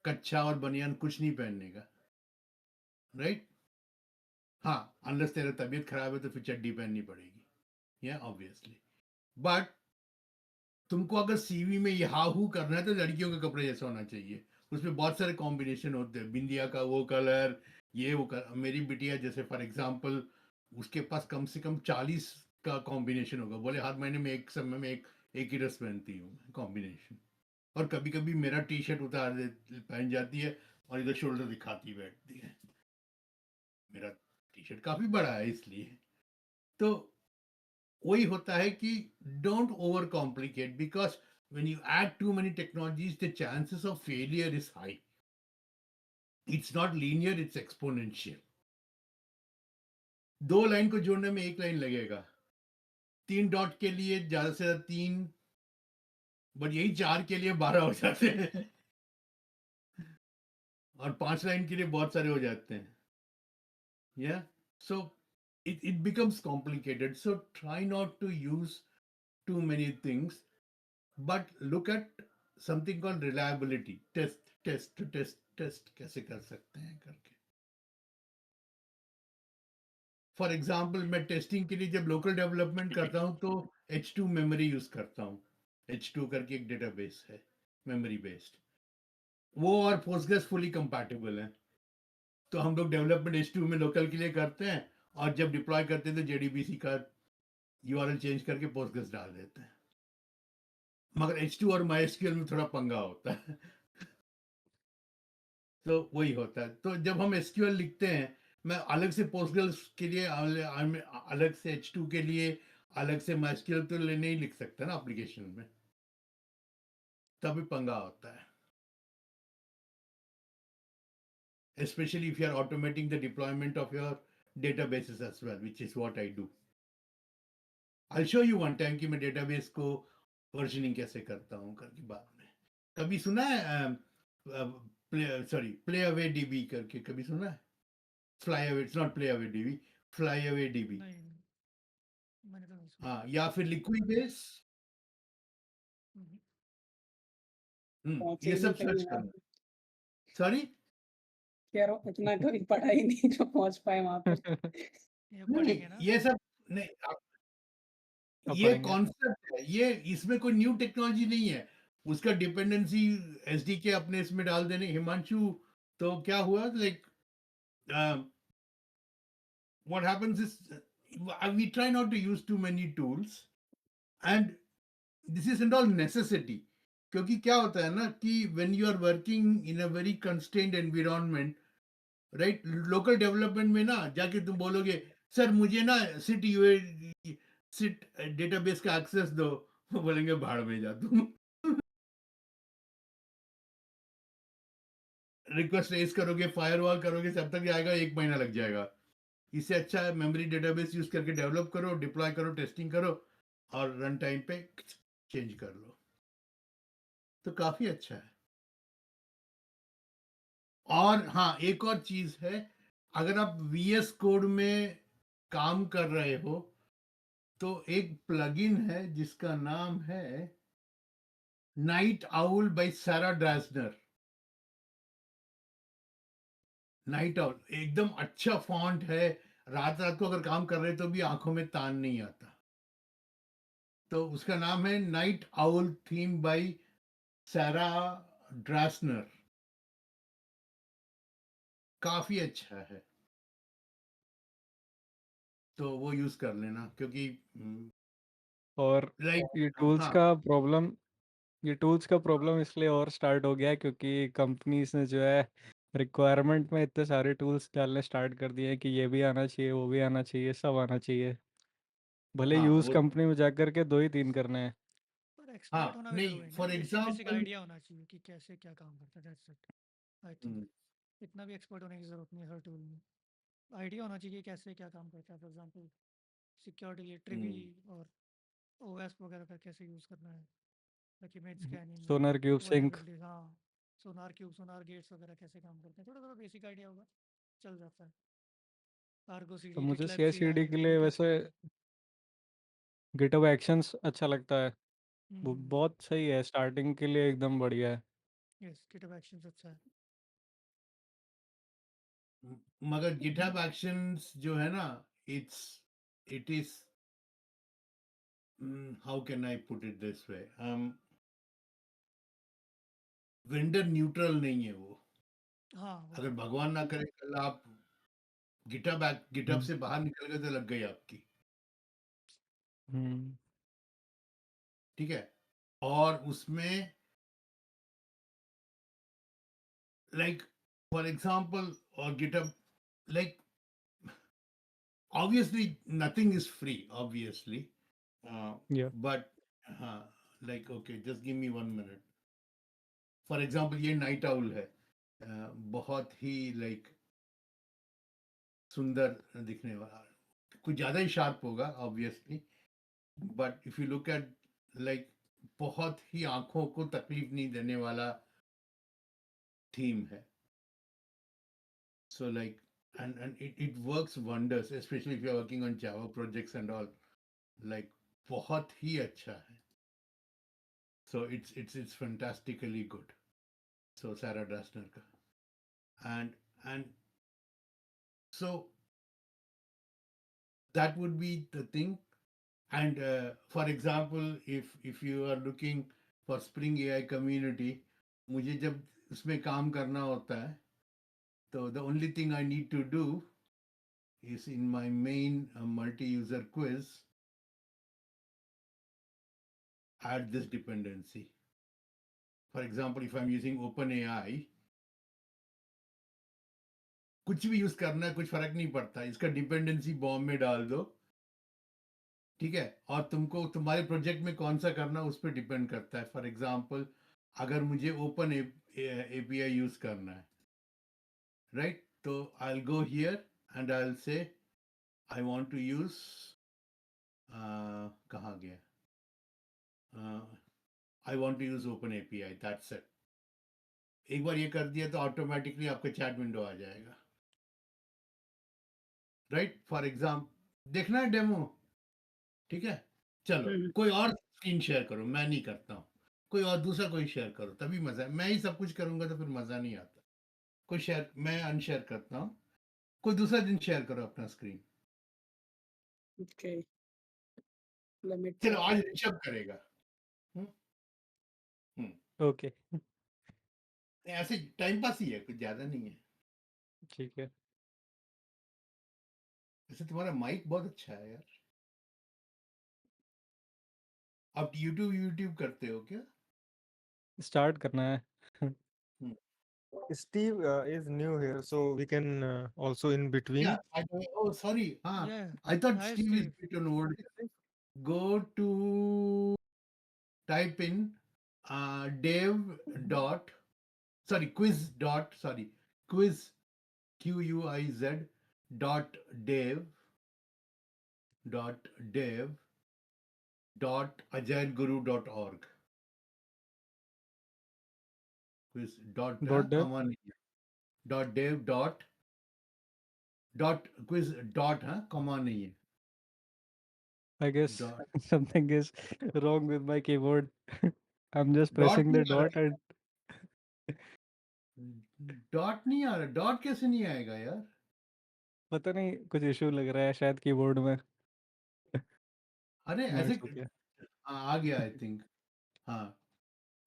Speaker 4: कच्छा और बनियान कुछ नहीं पहनने का, राइट? हाँ, अनलेस तेरा तबीयत खराब है तो फिर चड्डी पहननी पड़ेगी, या ऑब्वियसली। बट तुमको अगर सीवी में याहू करना है तो लड़कियों के कपड़े जैसा होना चाहिए। उसमें बहुत सारे कॉम्बिनेशन होते हैं, बिंदिया का वो कलर, ये वो कलर। मेरी बिटिया जैसे फॉर एग्जांपल, उसके पास कम से कम 40 का कॉम्बिनेशन होगा। बोले हर महीने में एक समय में एक ही ड्रेस पहनती हूँ कॉम्बिनेशन। और कभी कभी मेरा टी शर्ट उतार दे, पहन जाती है और इधर शोल्डर दिखाती बैठती है। मेरा टी शर्ट काफी बड़ा है इसलिए। तो वही होता है कि don't overcomplicate, because when you add too many technologies the chances of failure is high. It's not linear, it's exponential. 2 line को जोड़ने में 1 लाइन लगेगा, 3 डॉट के लिए ज्यादा से ज्यादा 3, बट यही 4 के लिए 12 हो जाते हैं और 5 लाइन के लिए बहुत सारे हो जाते हैं। Yeah, so it becomes complicated. So try not to use too many things, but look at something called reliability. Test कैसे कर सकते हैं करके। फॉर एग्जाम्पल, मैं टेस्टिंग के लिए जब लोकल डेवलपमेंट करता हूँ तो H2 मेमोरी यूज करता हूँ। H2 करके एक डेटाबेस है मेमोरी बेस्ड, वो और पोस्टग्रेस फुली कंपैटिबल है। तो हम लोग डेवलपमेंट H2 में लोकल के लिए करते हैं, और जब डिप्लॉय करते हैं तो JDBC का URL चेंज करके पोस्टग्रेस डाल देते हैं। मगर H2 और MySQL में थोड़ा पंगा होता है तो वही होता है। तो जब हम SQL लिखते हैं, मैं अलग से पोस्टग्रेस के लिए अलग से H2 के लिए अलग से MySQL तो नहीं लिख सकता ना एप्लीकेशन में, तभी पंगा होता है। Especially if you are automating the deployment of your databases as well, which is what I do. I'll show you one time कि मैं डेटाबेस को वर्जनिंग कैसे करता हूँ करके बाद में। कभी सुना है प्ले अवे डीबी करके? कभी सुना है? Fly away, it's not play away dB, fly away dB.
Speaker 1: नहीं, मैंने तो नहीं सुना।
Speaker 4: हाँ, या फिर लिक्विड बेस।
Speaker 1: हम्म।
Speaker 4: ये
Speaker 5: पहुंचे
Speaker 4: सब
Speaker 5: नहीं
Speaker 4: सर्च
Speaker 5: कहीं
Speaker 4: करना।
Speaker 5: आप।
Speaker 4: सॉरी,
Speaker 5: कह रहा हूँ इतना कभी पढ़ा ही नहीं जो पहुंच पाए वहां पर।
Speaker 1: ये
Speaker 4: नहीं
Speaker 1: पढ़ेंगे ना।
Speaker 4: ये सब नहीं
Speaker 6: अब
Speaker 4: ये
Speaker 6: पढ़ेंगे।
Speaker 4: कॉन्सेप्ट है, ये इसमें कोई न्यू टेक्नोलॉजी नहीं है। उसका डिपेंडेंसी एसडीके अपने इसमें डाल देने। हिमांशु, तो क्या हुआ, like what happens is we try not to use too many tools, and this isn't all necessity. क्योंकि क्या होता है ना कि when you are working in a very constrained environment, right, local development में ना जाके तुम बोलोगे सर मुझे ना सिट डेटाबेस का एक्सेस दो, वो बोलेंगे भाड़ में जा तुम। रिक्वेस्ट रेज करोगे, फायरवॉल करोगे, सब तक आएगा 1 महीना लग जाएगा। इससे अच्छा है मेमोरी डेटाबेस यूज करके डेवलप करो, डिप्लॉय करो, टेस्टिंग करो और रन टाइम पे चेंज कर लो, तो काफी अच्छा है। और हाँ, एक और चीज है, अगर आप वीएस कोड में काम कर रहे हो तो एक प्लगइन है जिसका नाम है नाइट आउल बाय सारा ड्रास्नर। नाइट आउल एकदम अच्छा फॉन्ट है, रात रात को अगर काम कर रहे तो भी आंखों में तान नहीं आता। तो उसका नाम है नाइट आउल थीम बाय सारा ड्रास्नर, काफी अच्छा है, तो वो यूज कर लेना क्योंकि
Speaker 6: और
Speaker 4: लाइक
Speaker 6: ये टूल्स
Speaker 4: हाँ
Speaker 6: का प्रॉब्लम ये टूल्स का प्रॉब्लम इसलिए और स्टार्ट हो गया है क्योंकि कंपनीज ने जो है रिक्वायरमेंट में इतने सारे टूल्स डालने स्टार्ट कर दिए हैं कि ये भी आना चाहिए, वो भी आना चाहिए, सब आना चाहिए, भले
Speaker 4: हाँ
Speaker 6: यूज़
Speaker 4: वो
Speaker 6: कंपनी में जाकर के 2 ही 3 करने हैं।
Speaker 1: पर
Speaker 4: हाँ
Speaker 1: एक्सपर्ट होना भी
Speaker 4: नहीं,
Speaker 1: जरूरी नहीं
Speaker 4: फॉर
Speaker 1: है, बेसिक बेसिक
Speaker 4: एग्जाम्पल
Speaker 1: आइडिया होना चाहिए कि कैसे क्या काम करता है, दैट्स इट। आई थिंक इतना भी एक्सपर्ट होने की जरूरत नहीं है हर टूल में। आइडिया होना चाहिए कि कैसे क्या काम करता है। फॉर एग्जांपल सिक्योरिटी के लिए ट्रिवी और ओएस वगैरह का कैसे यूज़ करना है, लाइक इमेज स्कैनिंग,
Speaker 6: सोनर क्यूब सिंक।
Speaker 1: वल्नरेबिलिटी, हाँ, सोनार क्यूब, सोनार गेट्स वगैरह कैसे काम करते हैं, थोड़ा थोड़ा बेसिक आइडिया होगा, चल जाता है। आर्गो
Speaker 6: तो
Speaker 1: सीडी,
Speaker 6: मुझे
Speaker 1: गिटलैब
Speaker 6: सी सी डी
Speaker 1: सीआई,
Speaker 6: के
Speaker 1: ये
Speaker 6: लिए
Speaker 1: कैसे।
Speaker 6: वैसे गिटहब एक्शंस अच्छा लगता है, वो
Speaker 1: हम्म,
Speaker 6: बहुत सही है, स्टार्टिंग के लिए एकदम बढ़िया है।
Speaker 1: यस, गिटहब एक्शंस अच्छा है।
Speaker 4: मगर गिटहब एक्शंस जो है ना, it's it is how can I put it this way, vendor neutral नहीं है वो।
Speaker 1: हाँ, वो
Speaker 4: अगर
Speaker 1: तो है।
Speaker 4: भगवान ना करे कल आप गिटहब
Speaker 6: हम्म।
Speaker 4: से बाहर निकल गए तो लग गई आपकी,
Speaker 6: हम्म।
Speaker 4: ठीक है। और उसमें लाइक फॉर एग्जांपल, और GitHub like obviously nothing is free, obviously,
Speaker 6: या
Speaker 4: but हाँ, like okay, just give me 1 minute. For example ये नाइट आउल है, बहुत ही लाइक सुंदर दिखने वाला, कुछ ज्यादा ही शार्प होगा obviously, but if you look at like बहुत ही आंखों को तकलीफ नहीं देने वाला थीम है। So like and it works wonders, especially if you're working on Java projects and all, like बहुत ही अच्छा है। So it's fantastically good. So Sarah Drasner का, and so that would be the thing. And for example, if you are looking for Spring AI community, मुझे जब उसमें काम करना होता है तो the only thing I need to do is in my main multi-user quiz add this dependency. For example, if I'm using OpenAI, कुछ भी यूज करना है, कुछ फर्क नहीं पड़ता, इसका डिपेंडेंसी बॉम्ब में डाल दो, ठीक है, और तुमको तुम्हारे प्रोजेक्ट में कौन सा करना है उस पर डिपेंड करता है। फॉर एग्जांपल, अगर मुझे ओपन एपीआई यूज करना है, राइट, तो I will go here and I will say I want to use, कहाँ गया, I want to use open API, that's it. एक बार ये कर दिया तो ऑटोमेटिकली आपका चैट विंडो आ जाएगा, राइट। फॉर एग्जाम्पल देखना है डेमो, ठीक है, चलो
Speaker 5: हम्म,
Speaker 4: कोई और स्क्रीन शेयर करो, मैं नहीं करता हूँ, कोई और दूसरा कोई शेयर करो, तभी मजा है। मैं ही सब कुछ करूंगा तो फिर मजा नहीं आता। कोई शेयर, मैं अनशेयर करता हूँ, कोई दूसरा दिन शेयर करो अपना स्क्रीन।
Speaker 5: Okay, let me
Speaker 4: चलो
Speaker 5: try.
Speaker 4: आज ऋषभ करेगा। हम्म, हम्म।
Speaker 6: ओके,
Speaker 4: ऐसे टाइम पास ही है, कुछ ज्यादा नहीं है।
Speaker 6: ठीक है।
Speaker 4: वैसे तुम्हारा माइक बहुत अच्छा है यार। आप यूट्यूब यूट्यूब करते हो क्या?
Speaker 6: स्टार्ट करना है।
Speaker 4: हम्म।
Speaker 2: Steve is new here, so we can also in
Speaker 4: Yeah,
Speaker 2: between.
Speaker 4: oh sorry, हाँ,
Speaker 1: Yeah.
Speaker 4: I thought
Speaker 1: Hi,
Speaker 4: Steve is
Speaker 1: Steve.
Speaker 4: bit on old. Go to type in dev dot quiz dot quiz quiz dot dev dot dev dot agileguru.org. quiz dot
Speaker 6: dot dev,
Speaker 4: comma नहीं है, dot dev dot quiz dot comma नहीं है,
Speaker 6: I guess
Speaker 4: dot
Speaker 6: something is wrong with my keyboard. I am just
Speaker 4: dot
Speaker 6: pressing
Speaker 4: नहीं
Speaker 6: the
Speaker 4: आ
Speaker 6: dot
Speaker 4: रहा,
Speaker 6: and
Speaker 4: dot नहीं आ रहा, डॉट कैसे नहीं आएगा यार?
Speaker 6: पता नहीं कुछ इशू लग रहा है शायद कीबोर्ड में।
Speaker 4: अरे
Speaker 6: नो
Speaker 4: ऐसे
Speaker 6: इट्स ओके।
Speaker 4: आ गया आई थिंक। हाँ,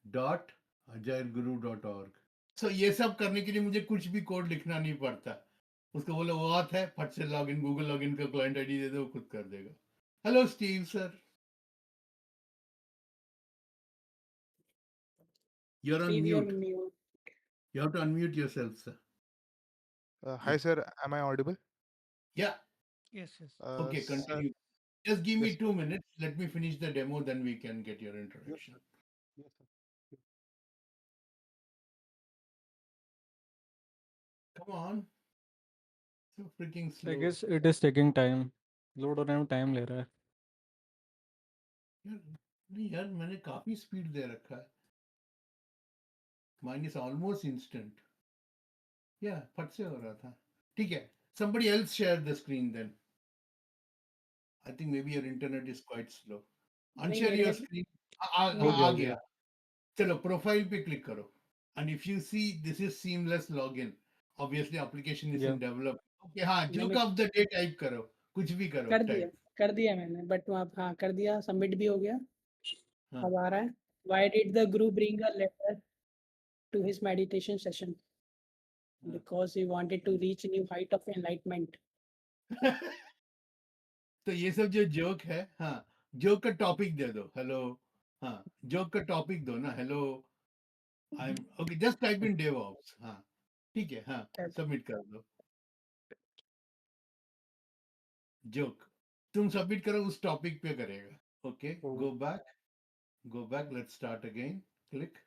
Speaker 4: डॉट agileguru.org। सो ये सब करने के लिए मुझे कुछ भी कोड लिखना नहीं पड़ता। उसको बोलो वो आत है, फट से लॉगिन, गूगल लॉगिन का क्लाइंट आईडी दे दो, वो खुद कर देगा। Hello Steve sir, you're on
Speaker 5: Steve, you're
Speaker 4: mute,
Speaker 5: mute.
Speaker 4: you have to unmute yourself sir।
Speaker 7: Hi, sir. Am I audible?
Speaker 4: Yeah,
Speaker 1: Yes, yes.
Speaker 4: okay,
Speaker 7: Sir,
Speaker 4: continue, just give me
Speaker 7: yes,
Speaker 4: 2 minutes, let me finish the demo, then we can get your
Speaker 7: yes,
Speaker 4: introduction।
Speaker 7: sir. Yes, sir.
Speaker 4: come on, so freaking
Speaker 6: I
Speaker 4: slow
Speaker 6: guess it is taking time, load होने में time ले रहा है।
Speaker 4: यार। नहीं यार, मैंने काफी स्पीड दे रखा है, माइनस ऑलमोस्ट इंस्टेंट। या फट से हो रहा था। ठीक है, somebody else share the screen then, I think maybe your internet is quite slow।
Speaker 5: नहीं
Speaker 4: unshare
Speaker 5: मेरे
Speaker 4: your
Speaker 5: में
Speaker 4: screen।
Speaker 6: हो
Speaker 5: नहीं
Speaker 6: गया
Speaker 4: आ
Speaker 6: हो
Speaker 4: गया।
Speaker 6: गया।
Speaker 4: चलो प्रोफाइल पे क्लिक करो, and if you see this is seamless login, obviously application is
Speaker 6: या
Speaker 4: in develop। okay, हाँ, joke
Speaker 5: मैंने
Speaker 4: of the day टाइप करो, कुछ भी करो टाइप।
Speaker 5: कर दिया मैंने, बट वहाँ हाँ कर दिया, सबमिट भी हो गया।
Speaker 4: हाँ,
Speaker 5: अब आ रहा है, why did the group bring a letter to his meditation session?
Speaker 4: हाँ।
Speaker 5: Because he wanted to reach new height of enlightenment.
Speaker 4: तो ये सब जो जोक है, हाँ, जोक का टॉपिक दे दो, हेलो। हाँ, जोक का टॉपिक दो ना, hello I am okay, just type in DevOps. हाँ, ठीक है, हाँ,
Speaker 5: That-
Speaker 4: सबमिट कर दो। जोक तुम सबमिट करो, उस टॉपिक पे करेगा। Okay, go back, let's start again, click.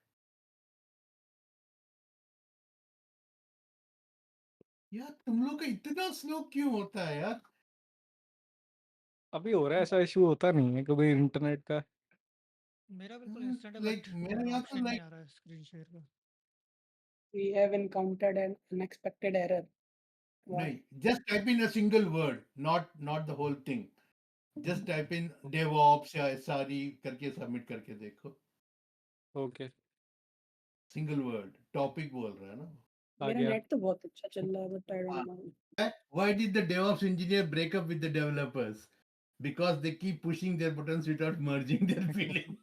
Speaker 4: यार तुम लोग का इतना स्लो क्यों होता है यार?
Speaker 6: अभी हो रहा है, ऐसा इशू होता नहीं है कभी इंटरनेट का।
Speaker 1: मेरा बिल्कुल इंस्टेंट है,
Speaker 4: लाइक
Speaker 1: बट
Speaker 4: मेरे यहाँ तो
Speaker 1: ऑप्शन नहीं
Speaker 4: लाइक
Speaker 1: आ रहा है स्क्रीन शेयर का।
Speaker 5: we have encountered an unexpected error. Why?
Speaker 4: नहीं, just type in a single word, not the whole thing, just type in DevOps या एसआरई करके सबमिट करके देखो।
Speaker 6: ओके,
Speaker 4: सिंगल वर्ड टॉपिक बोल रहा है ना।
Speaker 6: आ
Speaker 5: मेरा
Speaker 6: गया।
Speaker 5: नेट तो बहुत अच्छा चल रहा है, बट आई
Speaker 4: हाँ,
Speaker 5: don't know.
Speaker 4: why did the DevOps engineer break up with the developers? Because they keep pushing their buttons without merging their feeling।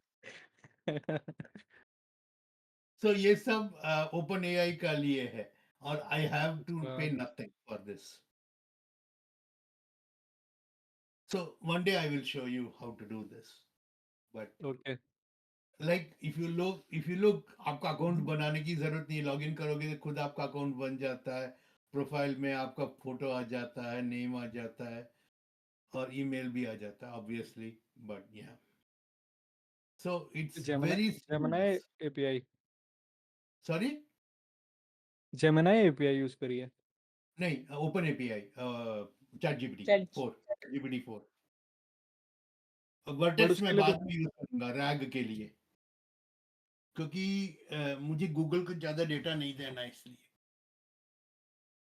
Speaker 4: So ये सब ओपन एआई का लिए है, और आई हैव टू
Speaker 6: अच्छा,
Speaker 4: पे nothing for this. So one day I will show you how to do this, but
Speaker 6: okay,
Speaker 4: like if you look आपका account बनाने की जरूरत नहीं, लॉगिन करोगे तो खुद आपका अकाउंट बन जाता है, प्रोफाइल में आपका फोटो आ जाता है, नेम आ जाता है, और ईमेल भी आ जाता है ऑब्वियसली, बट या so it's
Speaker 6: Gemini
Speaker 4: very
Speaker 6: Gemini
Speaker 4: seamless.
Speaker 6: API,
Speaker 4: sorry,
Speaker 6: Gemini API use करिए।
Speaker 4: नहीं, open API, chat GPT
Speaker 5: chat
Speaker 4: 4, GPT 4।
Speaker 6: But
Speaker 4: vertex
Speaker 6: उसके
Speaker 4: में
Speaker 6: लिए तो
Speaker 4: बाद में यूज करूंगा रैग के लिए, क्योंकि मुझे गूगल को ज्यादा डेटा नहीं देना है इसलिए।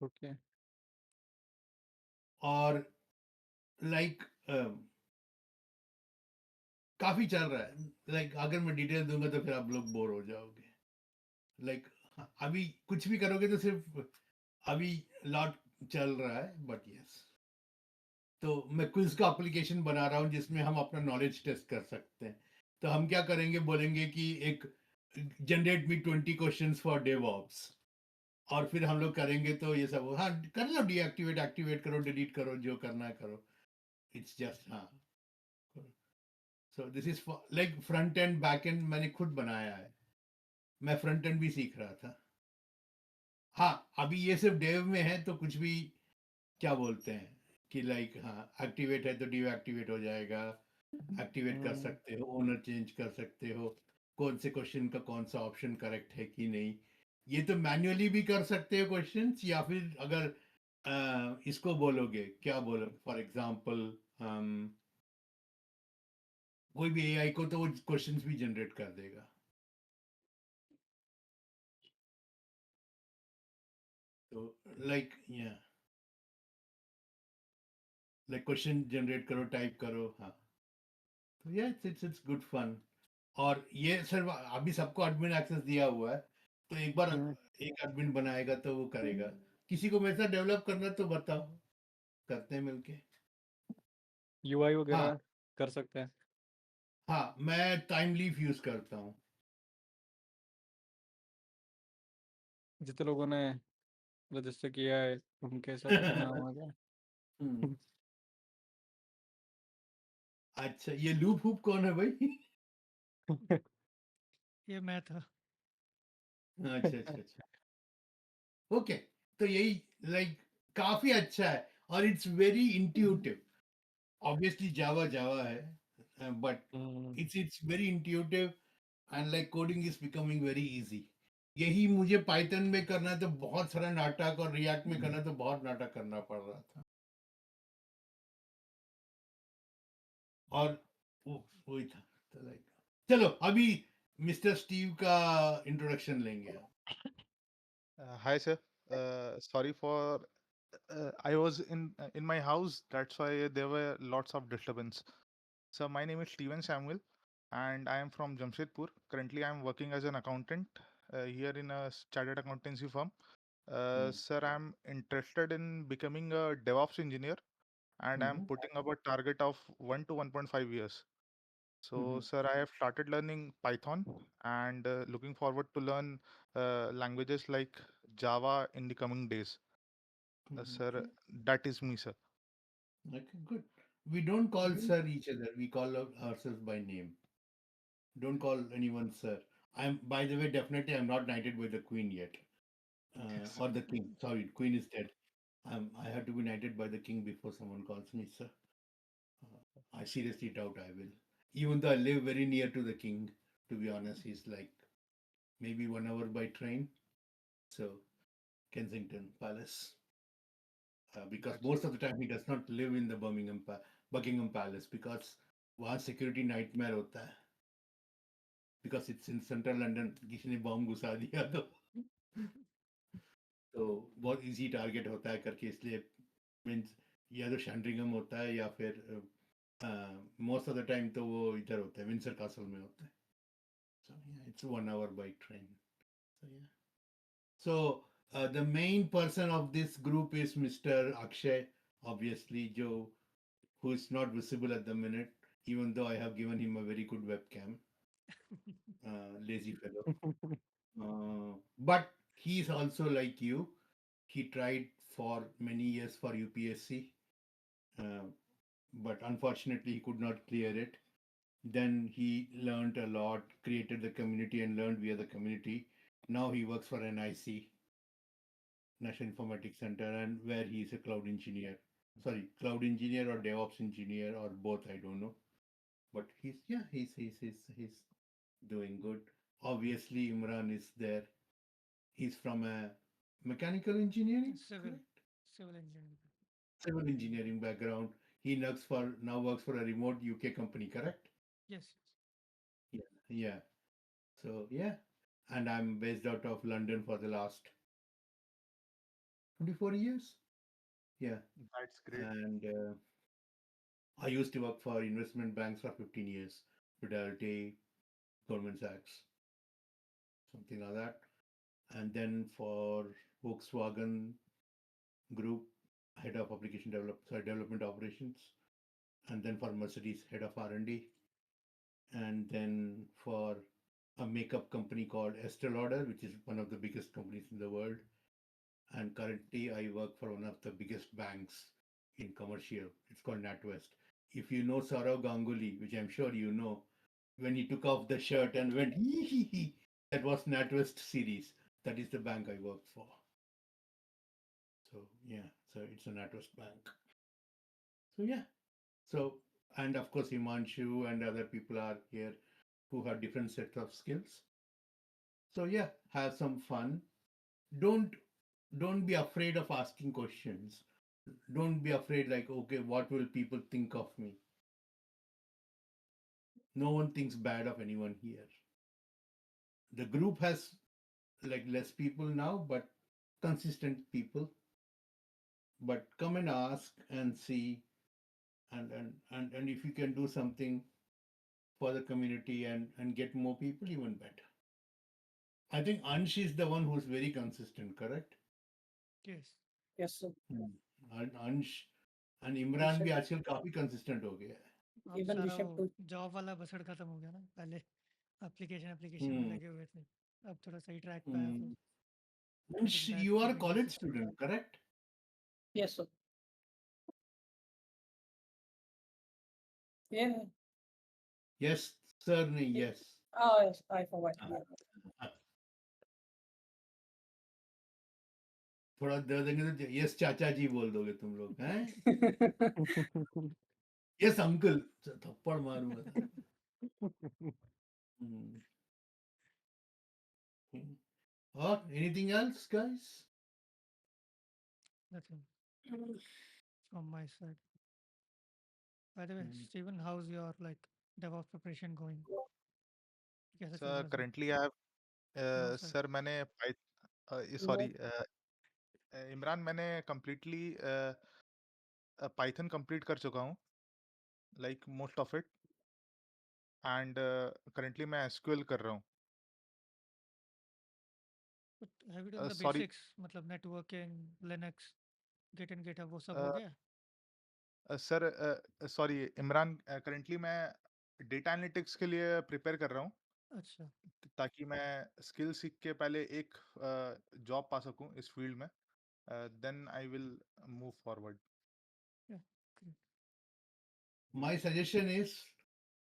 Speaker 6: ओके,
Speaker 4: और लाइक काफी चल रहा है, लाइक अगर मैं डिटेल दूंगा तो फिर आप लोग बोर हो जाओगे। लाइक हाँ, अभी कुछ भी करोगे तो सिर्फ अभी लॉट चल रहा है, बट यस। तो मैं क्विज का एप्लीकेशन बना रहा हूँ जिसमें हम अपना नॉलेज टेस्ट कर सकते हैं। तो हम क्या करेंगे, बोलेंगे कि एक generate me 20 questions for DevOps, और फिर हम लोग करेंगे तो ये सब, हाँ कर लो, डीएक्टिवेट एक्टिवेट करो, डिलीट करो, जो करना है करो। इट्स जस्ट, हाँ। So this is like front end back and मैंने खुद बनाया है। मैं फ्रंट एंड भी सीख रहा था। हाँ, अभी ये सिर्फ डेव में है, तो कुछ भी क्या बोलते हैं कि लाइक, हाँ एक्टिवेट है तो डीएक्टिवेट हो जाएगा, एक्टिवेट कर सकते हो, ओनर चेंज कर सकते हो, कौन से क्वेश्चन का कौन सा ऑप्शन करेक्ट है कि नहीं। ये तो मैन्युअली भी कर सकते हो क्वेश्चंस, या फिर अगर इसको बोलोगे, क्या बोलो, फॉर एग्जांपल कोई भी एआई को, तो वो क्वेश्चंस भी जनरेट कर देगा। तो लाइक, या लाइक क्वेश्चन जनरेट करो, टाइप करो, हाँ। तो या इट्स गुड फन। और ये सिर्फ अभी सबको एडमिन एक्सेस दिया हुआ है, तो एक बार एक एडमिन बनाएगा तो वो करेगा। किसी को मेरे साथ डेवलप करना है तो बताओ, करते हैं मिलके।
Speaker 6: यूआई
Speaker 4: हाँ,
Speaker 6: वगैरह कर सकते हैं।
Speaker 4: हाँ, मैं टाइम लीफ यूज करता हूँ।
Speaker 6: जितने लोगों ने रजिस्टर किया है उनके सबके नाम आ गए।
Speaker 4: हम्म, अच्छा, ये लूप हुप कौन है भाई?
Speaker 1: ये मैं था।
Speaker 4: अच्छा, अच्छा, अच्छा। ओके, तो यही, लाइक, काफी अच्छा है, और इट्स वेरी इंट्यूटिव। ऑब्वियसली जावा जावा है, but it's very intuitive, and like coding is becoming very easy. यही मुझे पाइथन में करना है तो बहुत सारा नाटक, और रिएक्ट में करना है तो बहुत नाटक करना पड़ रहा था। और वही था, तो लाइक, चलो अभी मिस्टर स्टीव का इंट्रोडक्शन लेंगे हम।
Speaker 7: Hi, sir. Sorry for I was in my house. That's why there were lots of disturbance. So my name is Steven Samuel, and I am from Jamshedpur. Currently, I am working as an accountant here in a chartered accountancy firm. Sir, I'm interested in becoming a DevOps engineer, and I'm
Speaker 4: Mhm,
Speaker 7: putting up a target of 1 to 1.5 years. So,
Speaker 4: mhm,
Speaker 7: sir, I have started learning Python and looking forward to learn languages like Java in the coming days. Sir,
Speaker 4: okay,
Speaker 7: that is me, sir.
Speaker 4: okay, good. We don't call sir each other. We call ourselves by name. Don't call anyone sir. I'm, by the way, definitely I'm not knighted by the queen yet,
Speaker 7: Yes,
Speaker 4: or the king. Sorry, queen is dead. I have to be knighted by the king before someone calls me sir. I seriously doubt I will. Even though I live very near to the king, to be honest, he's like maybe 1 hour by train. So Kensington Palace, because
Speaker 7: that's
Speaker 4: most of the time he does not live in the Buckingham Palace, because वहाँ security nightmare होता है, because it's in central London. किसी ने बम घुसा दिया तो बहुत easy target होता है करके, इसलिए मीन्स या तो शैंड्रिंगम होता है, या फिर मोस्ट ऑफ द टाइम तो वो इधर होता है, विंसर कासल में होता है। So yeah, it's 1 hour by train. So yeah. So the main person of this group is Mr. Akshay, obviously, Joe, who is not visible at the minute, even though I have given him a very good webcam. Lazy fellow. But he's also like you. He tried for many years for UPSC, uh, but unfortunately he could not clear it. Then he learned a lot, created the community, and learned via the community. Now he works for NIC, National Informatics Center, and where he is a cloud engineer. Sorry, cloud engineer or DevOps engineer or both, I don't know. But he's, yeah, he's doing good. Obviously, Imran is there. He's from a mechanical engineering,
Speaker 1: Civil,
Speaker 4: correct?
Speaker 1: civil engineering.
Speaker 4: Civil engineering background. He works for a remote UK company, correct?
Speaker 1: Yes.
Speaker 4: Yeah, yeah. So yeah, and I'm based out of London for the last 24 years. Yeah,
Speaker 7: that's great.
Speaker 4: and I used to work for investment banks for 15 years, Fidelity, Goldman Sachs, something like that. and then for Volkswagen Group, head of development operations, and then for Mercedes, head of R&D, and then for a makeup company called Estee Lauder, which is one of the biggest companies in the world. And currently, I work for one of the biggest banks in commercial. It's called NatWest. If you know Saurav Ganguly, which I'm sure you know, when he took off the shirt and went hee hee hee, that was NatWest series. That is the bank I work for. So yeah, so it's a NatWest bank. So yeah, so and of course Himanshu and other people are here who have different sets of skills. So yeah, have some fun. Don't don't be afraid of asking questions. Don't be afraid like, okay, what will people think of me? No one thinks bad of anyone here. The group has like less people now, but consistent people. But come and ask and see, and if you can do something for the community and get more people, even better. I think Ansh is the one who's very consistent, correct?
Speaker 1: Yes.
Speaker 5: Yes, sir.
Speaker 4: And Ansh and Imran
Speaker 5: Rishabh,
Speaker 4: भी आजकल काफी consistent हो गया है.
Speaker 1: अब
Speaker 5: even
Speaker 1: सारा
Speaker 5: Rishabh
Speaker 1: वो
Speaker 5: too.
Speaker 1: Job वाला बसड़ खत्म हो गया ना, पहले एप्लीकेशन में
Speaker 4: Hmm.
Speaker 1: लगे हुए थे, अब थोड़ा सही ट्रैक पे आया,
Speaker 4: Hmm.
Speaker 1: तो
Speaker 4: Ansh,
Speaker 1: getting back
Speaker 4: you
Speaker 1: to
Speaker 4: are a
Speaker 1: being
Speaker 4: college
Speaker 1: consistent.
Speaker 4: student, correct?
Speaker 5: Yes, sir. Yeah.
Speaker 4: Yes, sir. नहीं, yes.
Speaker 5: Oh, yes, I forgot.
Speaker 4: हाँ,
Speaker 5: Yeah.
Speaker 4: हाँ. थोड़ा दे देंगे तो यस चाचा जी बोल दोगे तुम लोग हैं? यस अंकल थप्पड़ मारूंगा था. Hmm. Or anything else, guys?
Speaker 1: Nothing from my side. By the way,
Speaker 4: Hmm.
Speaker 1: Steven, how's your like DevOps preparation going? कैसा चल
Speaker 7: सर
Speaker 1: रहा है सब?
Speaker 7: Currently I
Speaker 1: know
Speaker 7: have
Speaker 1: sir.
Speaker 7: Sir मैंने सॉरी
Speaker 5: No.
Speaker 7: इमरान मैंने कम्प्लीटली पाइथन कंप्लीट कर चुका हूँ like most of it and currently मैं एसक्यूएल कर रहा हूँ
Speaker 1: But have you done the
Speaker 7: sorry
Speaker 1: basics? मतलब networking, Linux, Git and GitHub वो सब हो गया?
Speaker 7: सर सॉरी इमरान करंटली मैं डेटा एनालिटिक्स के लिए प्रिपेयर कर रहा हूँ
Speaker 1: अच्छा.
Speaker 7: ताकि मैं स्किल सीख के पहले एक जॉब पा सकूँ इस फील्ड में then I will move forward
Speaker 1: Yeah. Great.
Speaker 4: My suggestion is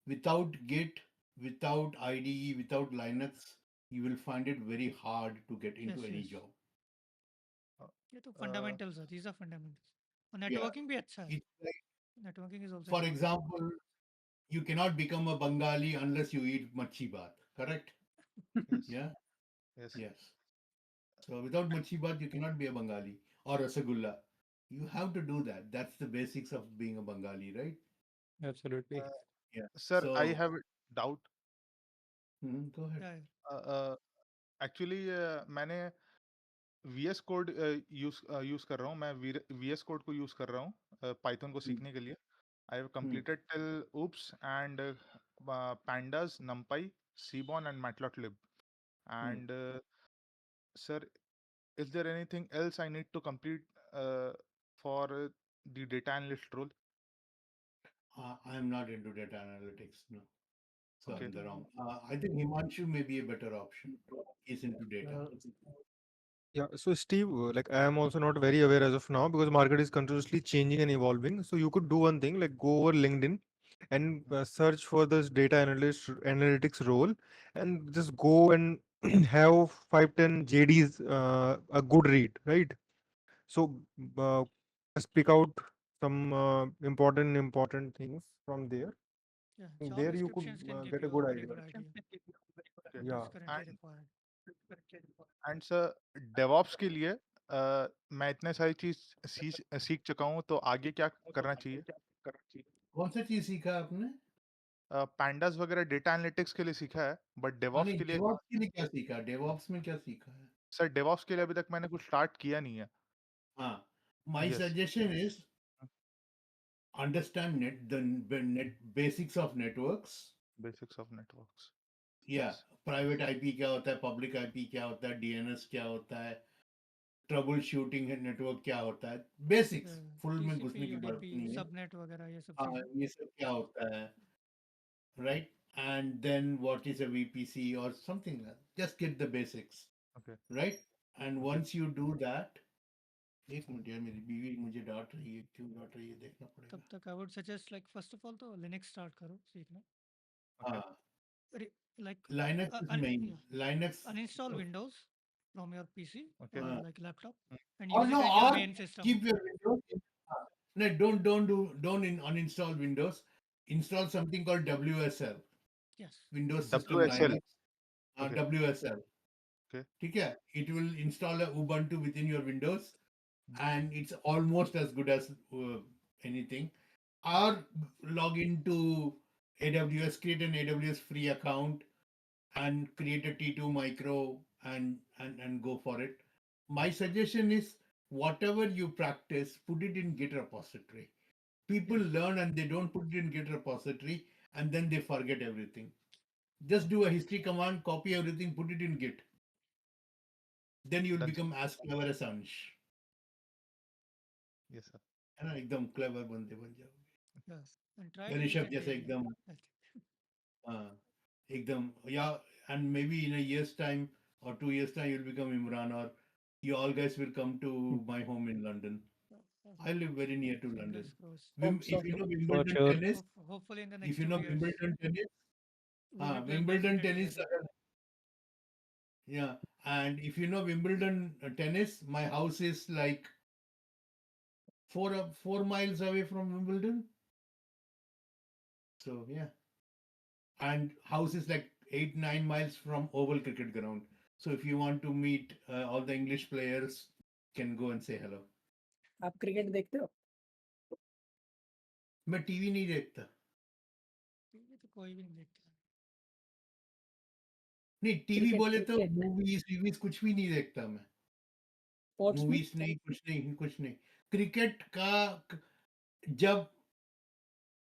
Speaker 4: without Git, without IDE, without Linux, you will find it very hard to get
Speaker 1: Yes,
Speaker 4: into any
Speaker 1: yes.
Speaker 4: job.
Speaker 1: ये तो fundamentals है. These are fundamentals. और
Speaker 4: Yeah,
Speaker 1: networking भी अच्छा है.
Speaker 4: it's like,
Speaker 1: Networking is also
Speaker 4: for
Speaker 1: important.
Speaker 4: example, you cannot become a Bengali unless you eat machi bhat, correct?
Speaker 7: Yes
Speaker 4: Yeah,
Speaker 7: yes
Speaker 4: yes. So without machi bhat, you cannot be a Bengali or Rasagulla. You have to do that. That's the basics of being a Bengali, right?
Speaker 6: Absolutely.
Speaker 4: Yeah.
Speaker 7: Sir I
Speaker 4: So
Speaker 7: have doubt
Speaker 4: go ahead.
Speaker 1: Yeah,
Speaker 7: actually मैंने VS code use use कर रहा हूँ मैं VS code को use कर रहा हूँ Python को
Speaker 4: Hmm,
Speaker 7: सीखने के लिए I have
Speaker 4: hmm.
Speaker 7: Completed till oops and pandas numpy seaborn and matplotlib
Speaker 4: Hmm.
Speaker 7: and sir is there anything else I need to complete for the data analyst role
Speaker 4: I'm not into data analytics. No. So
Speaker 7: okay
Speaker 4: I'm
Speaker 1: yeah,
Speaker 4: the
Speaker 1: yeah.
Speaker 4: wrong. I think Himanshu may be a better option. He's into data.
Speaker 2: Uh, Yeah, so Steve, like I am also not very aware as of now because market is continuously changing and evolving. So you could do one thing, like go over LinkedIn and search for this data analyst analytics role, and just go and have 5-10 JDs, a good read, right? So uh, just pick out some important things from there.
Speaker 1: Yeah,
Speaker 2: And
Speaker 1: job
Speaker 2: there you could
Speaker 1: descriptions can give
Speaker 2: get a
Speaker 1: you a
Speaker 2: good
Speaker 1: very
Speaker 2: idea.
Speaker 1: good idea
Speaker 7: okay
Speaker 1: what is
Speaker 2: Yeah.
Speaker 1: currently
Speaker 7: and
Speaker 1: required.
Speaker 7: Sir DevOps के लिए मैं इतने सारी चीज सीख चुका हूँ तो आगे क्या करना चाहिए
Speaker 4: कौन सा चीज सीखा आपने?
Speaker 7: पैंडास वगैरह डेटा एनालिटिक्स के लिए सीखा है बट
Speaker 4: हाँ
Speaker 7: डेवॉप्स
Speaker 4: नहीं,
Speaker 7: के लिए
Speaker 4: डेवऑप्स के लिए क्या सीखा? डेवऑप्स में क्या सीखा है?
Speaker 7: सर डेवॉप्स के लिए अभी तक मैंने कुछ स्टार्ट किया नहीं है
Speaker 4: हाँ, my
Speaker 7: yes
Speaker 4: suggestion is understand net the net basics of networks.
Speaker 7: Basics of networks
Speaker 4: या
Speaker 7: Yes.
Speaker 4: प्राइवेट आईपी क्या होता है, पब्लिक आईपी क्या होता है, डीएनएस क्या होता है, ट्रबल शूटिंग है, नेटवर्क क्या होता है, बेसिक्स फुल में
Speaker 1: टीसीपी
Speaker 4: घुसने की बात
Speaker 1: यूडीपी
Speaker 4: नहीं है।
Speaker 1: सबनेट वगैरह ये सब
Speaker 4: हाँ,
Speaker 1: चीज़ें।
Speaker 4: ये सब क्या होता है, right? And then what is a VPC or something like that. Just get the basics,
Speaker 7: Okay.
Speaker 4: right? And
Speaker 7: Okay.
Speaker 4: once you do that, एक मिनट यार, मेरी बीवी मुझे डांट रही है, क्यों डांट रही है देखना
Speaker 1: तब
Speaker 4: पड़ेगा।
Speaker 1: तक I would suggest like first of all तो लिनक्स स्टार्ट करो सीखना।
Speaker 7: Okay.
Speaker 4: हाँ,
Speaker 1: Like
Speaker 4: Linux is main. Linux,
Speaker 1: uninstall Windows from your PC
Speaker 7: Okay.
Speaker 4: uh,
Speaker 1: like laptop
Speaker 7: Mm.
Speaker 1: and
Speaker 4: or
Speaker 1: use it
Speaker 4: no,
Speaker 1: as your
Speaker 4: or
Speaker 1: main system.
Speaker 4: keep your Windows. No, don't uninstall Windows. Install something called WSL,
Speaker 1: Yes.
Speaker 4: Windows System
Speaker 7: WSL.
Speaker 4: Linux.
Speaker 7: Okay.
Speaker 4: WSL.
Speaker 7: Okay.
Speaker 4: ठीक है? It will install a Ubuntu within your Windows, and it's almost as good as anything. Or log into AWS, create an AWS free account, and create a T2 micro and go for it. My suggestion is whatever you practice, put it in Git repository. People
Speaker 1: Yes.
Speaker 4: learn and they don't put it in Git repository, and then they forget everything. Just do a history command, copy everything, put it in Git. Then you'll
Speaker 7: Done, sir.
Speaker 4: become as clever as Ansh.
Speaker 7: Yes, sir.
Speaker 4: है ना, एकदम clever बंदे बन जाओगे,
Speaker 1: Yeah. And try
Speaker 4: या
Speaker 1: to use
Speaker 4: Rishabh
Speaker 1: it
Speaker 4: जैसे
Speaker 1: daily.
Speaker 4: एकदम, हाँ, एकदम, या, and maybe in a year's time or 2 years time you'll become Imran, or you all guys will come to my home in London. I live very near to London.
Speaker 1: Fingers crossed.
Speaker 5: Hope
Speaker 4: If
Speaker 5: so.
Speaker 4: you know
Speaker 6: For
Speaker 4: Wimbledon
Speaker 6: sure.
Speaker 4: tennis,
Speaker 1: Hopefully in the
Speaker 4: if
Speaker 1: next
Speaker 4: you
Speaker 1: two
Speaker 4: know
Speaker 1: years
Speaker 4: Wimbledon tennis,
Speaker 1: we'll be playing
Speaker 4: Wimbledon
Speaker 1: badminton
Speaker 4: tennis,
Speaker 1: together.
Speaker 4: yeah, and if you know Wimbledon tennis, my house is like 4 miles away from Wimbledon. So yeah, and house is like 8 9 miles from Oval Cricket Ground. So if you want to meet all the English players, can go and say hello.
Speaker 5: आप cricket देखते हो?
Speaker 4: मैं TV नहीं देखता,
Speaker 1: ये तो कोई भी नहीं देखता।
Speaker 4: नहीं टीवी
Speaker 5: क्रिकेट
Speaker 4: बोले तो
Speaker 5: क्रिकेट
Speaker 4: मूवीज कुछ भी नहीं देखता मैं,
Speaker 5: स्पोर्ट्स में
Speaker 4: मूवीज नहीं, कुछ नहीं। क्रिकेट का जब,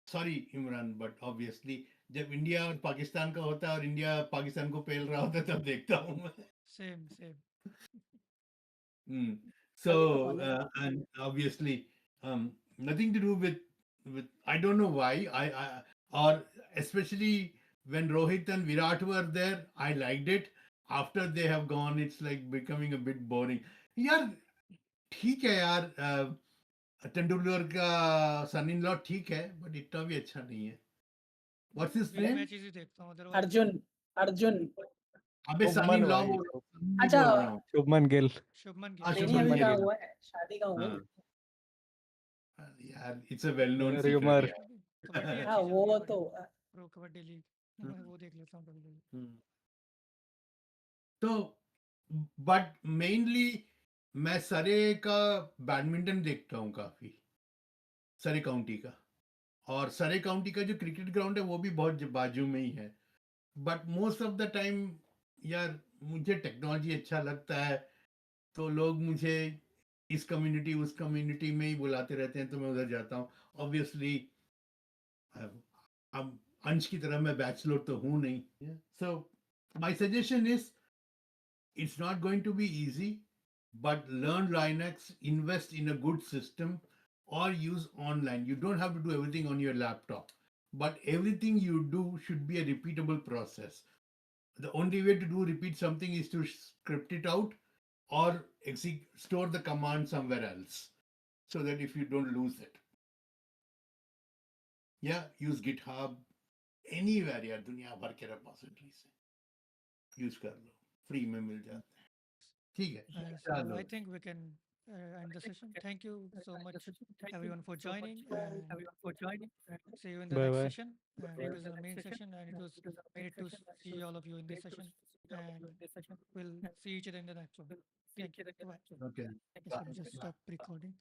Speaker 4: सॉरी इमरान, बट ऑब्वियसली जब इंडिया और पाकिस्तान का होता है और इंडिया पाकिस्तान को पेल रहा होता है तब देखता हूँ मैं।
Speaker 1: Same, same.
Speaker 4: Mm.
Speaker 5: तभी तो
Speaker 4: So
Speaker 5: फन है।
Speaker 4: and obviously nothing to do with I don't know why I or especially when Rohit and Virat were there, I liked it. After they have gone, it's like becoming a bit boring. यार ठीक है यार, तेंदुलकर का सन in law ठीक है, but इतना भी अच्छा नहीं है। What's his
Speaker 1: Big
Speaker 4: name?
Speaker 1: matches ही देखता हूँ otherwise
Speaker 5: अर्जुन अर्जुन
Speaker 4: अबे सन
Speaker 6: शुभमन
Speaker 4: इन लॉ
Speaker 6: भाई,
Speaker 4: बोल रहा हूँ, सन नहीं
Speaker 5: अच्छा
Speaker 4: बोल रहा हूँ।
Speaker 6: शुभमन गिल।
Speaker 1: शुभमन
Speaker 4: हाँ,
Speaker 1: गिल।
Speaker 5: नहीं नहीं
Speaker 4: शुभमन
Speaker 5: अभी
Speaker 6: शुभमन
Speaker 5: कहाँ
Speaker 4: गिल।
Speaker 6: गिल।
Speaker 5: हुआ है, शादी कहाँ हो गई?
Speaker 4: यार it's a well known secret
Speaker 6: rumour.
Speaker 4: यार।
Speaker 1: कबड्डी
Speaker 5: हाँ
Speaker 1: अच्छी चल रही है
Speaker 5: वो
Speaker 1: बड़ी।
Speaker 5: तो
Speaker 1: प्रो कबड्डी लीग मैं वो देख लेता हूँ कभी कभी।
Speaker 4: तो बट मेनली मैं सरे का बैडमिंटन देखता हूँ काफी, सरे काउंटी का, और सरे काउंटी का जो क्रिकेट ग्राउंड है वो भी बहुत बाजू में ही है। But most of the time यार मुझे टेक्नोलॉजी अच्छा लगता है, तो लोग मुझे इस कम्युनिटी उस कम्युनिटी में ही बुलाते रहते हैं, तो मैं उधर जाता हूँ। ऑब्वियसली अब अंश की तरह मैं बैचलर तो हूँ नहीं, so my suggestion is it's not going to be easy, but learn Linux, invest in a good system, or use online. You don't have to do everything on your laptop, but everything you do should be a repeatable process. The only way to do repeat something is to script it out or store the command somewhere else so that if you don't lose it. Yeah, use GitHub, anywhere यार दुनिया भर के repository से use कर लो, free में मिल जाता है। ठीक है,
Speaker 1: So
Speaker 4: चलो।
Speaker 1: I think we can end the session. Thank you so much everyone for joining and see you in the
Speaker 6: bye
Speaker 1: next
Speaker 6: bye.
Speaker 1: session. And it was an amazing session and it was great to see all of you in this session. And we'll see each other in the next one. Thank you. Bye.
Speaker 4: Okay,
Speaker 1: Yes, let me just stop recording.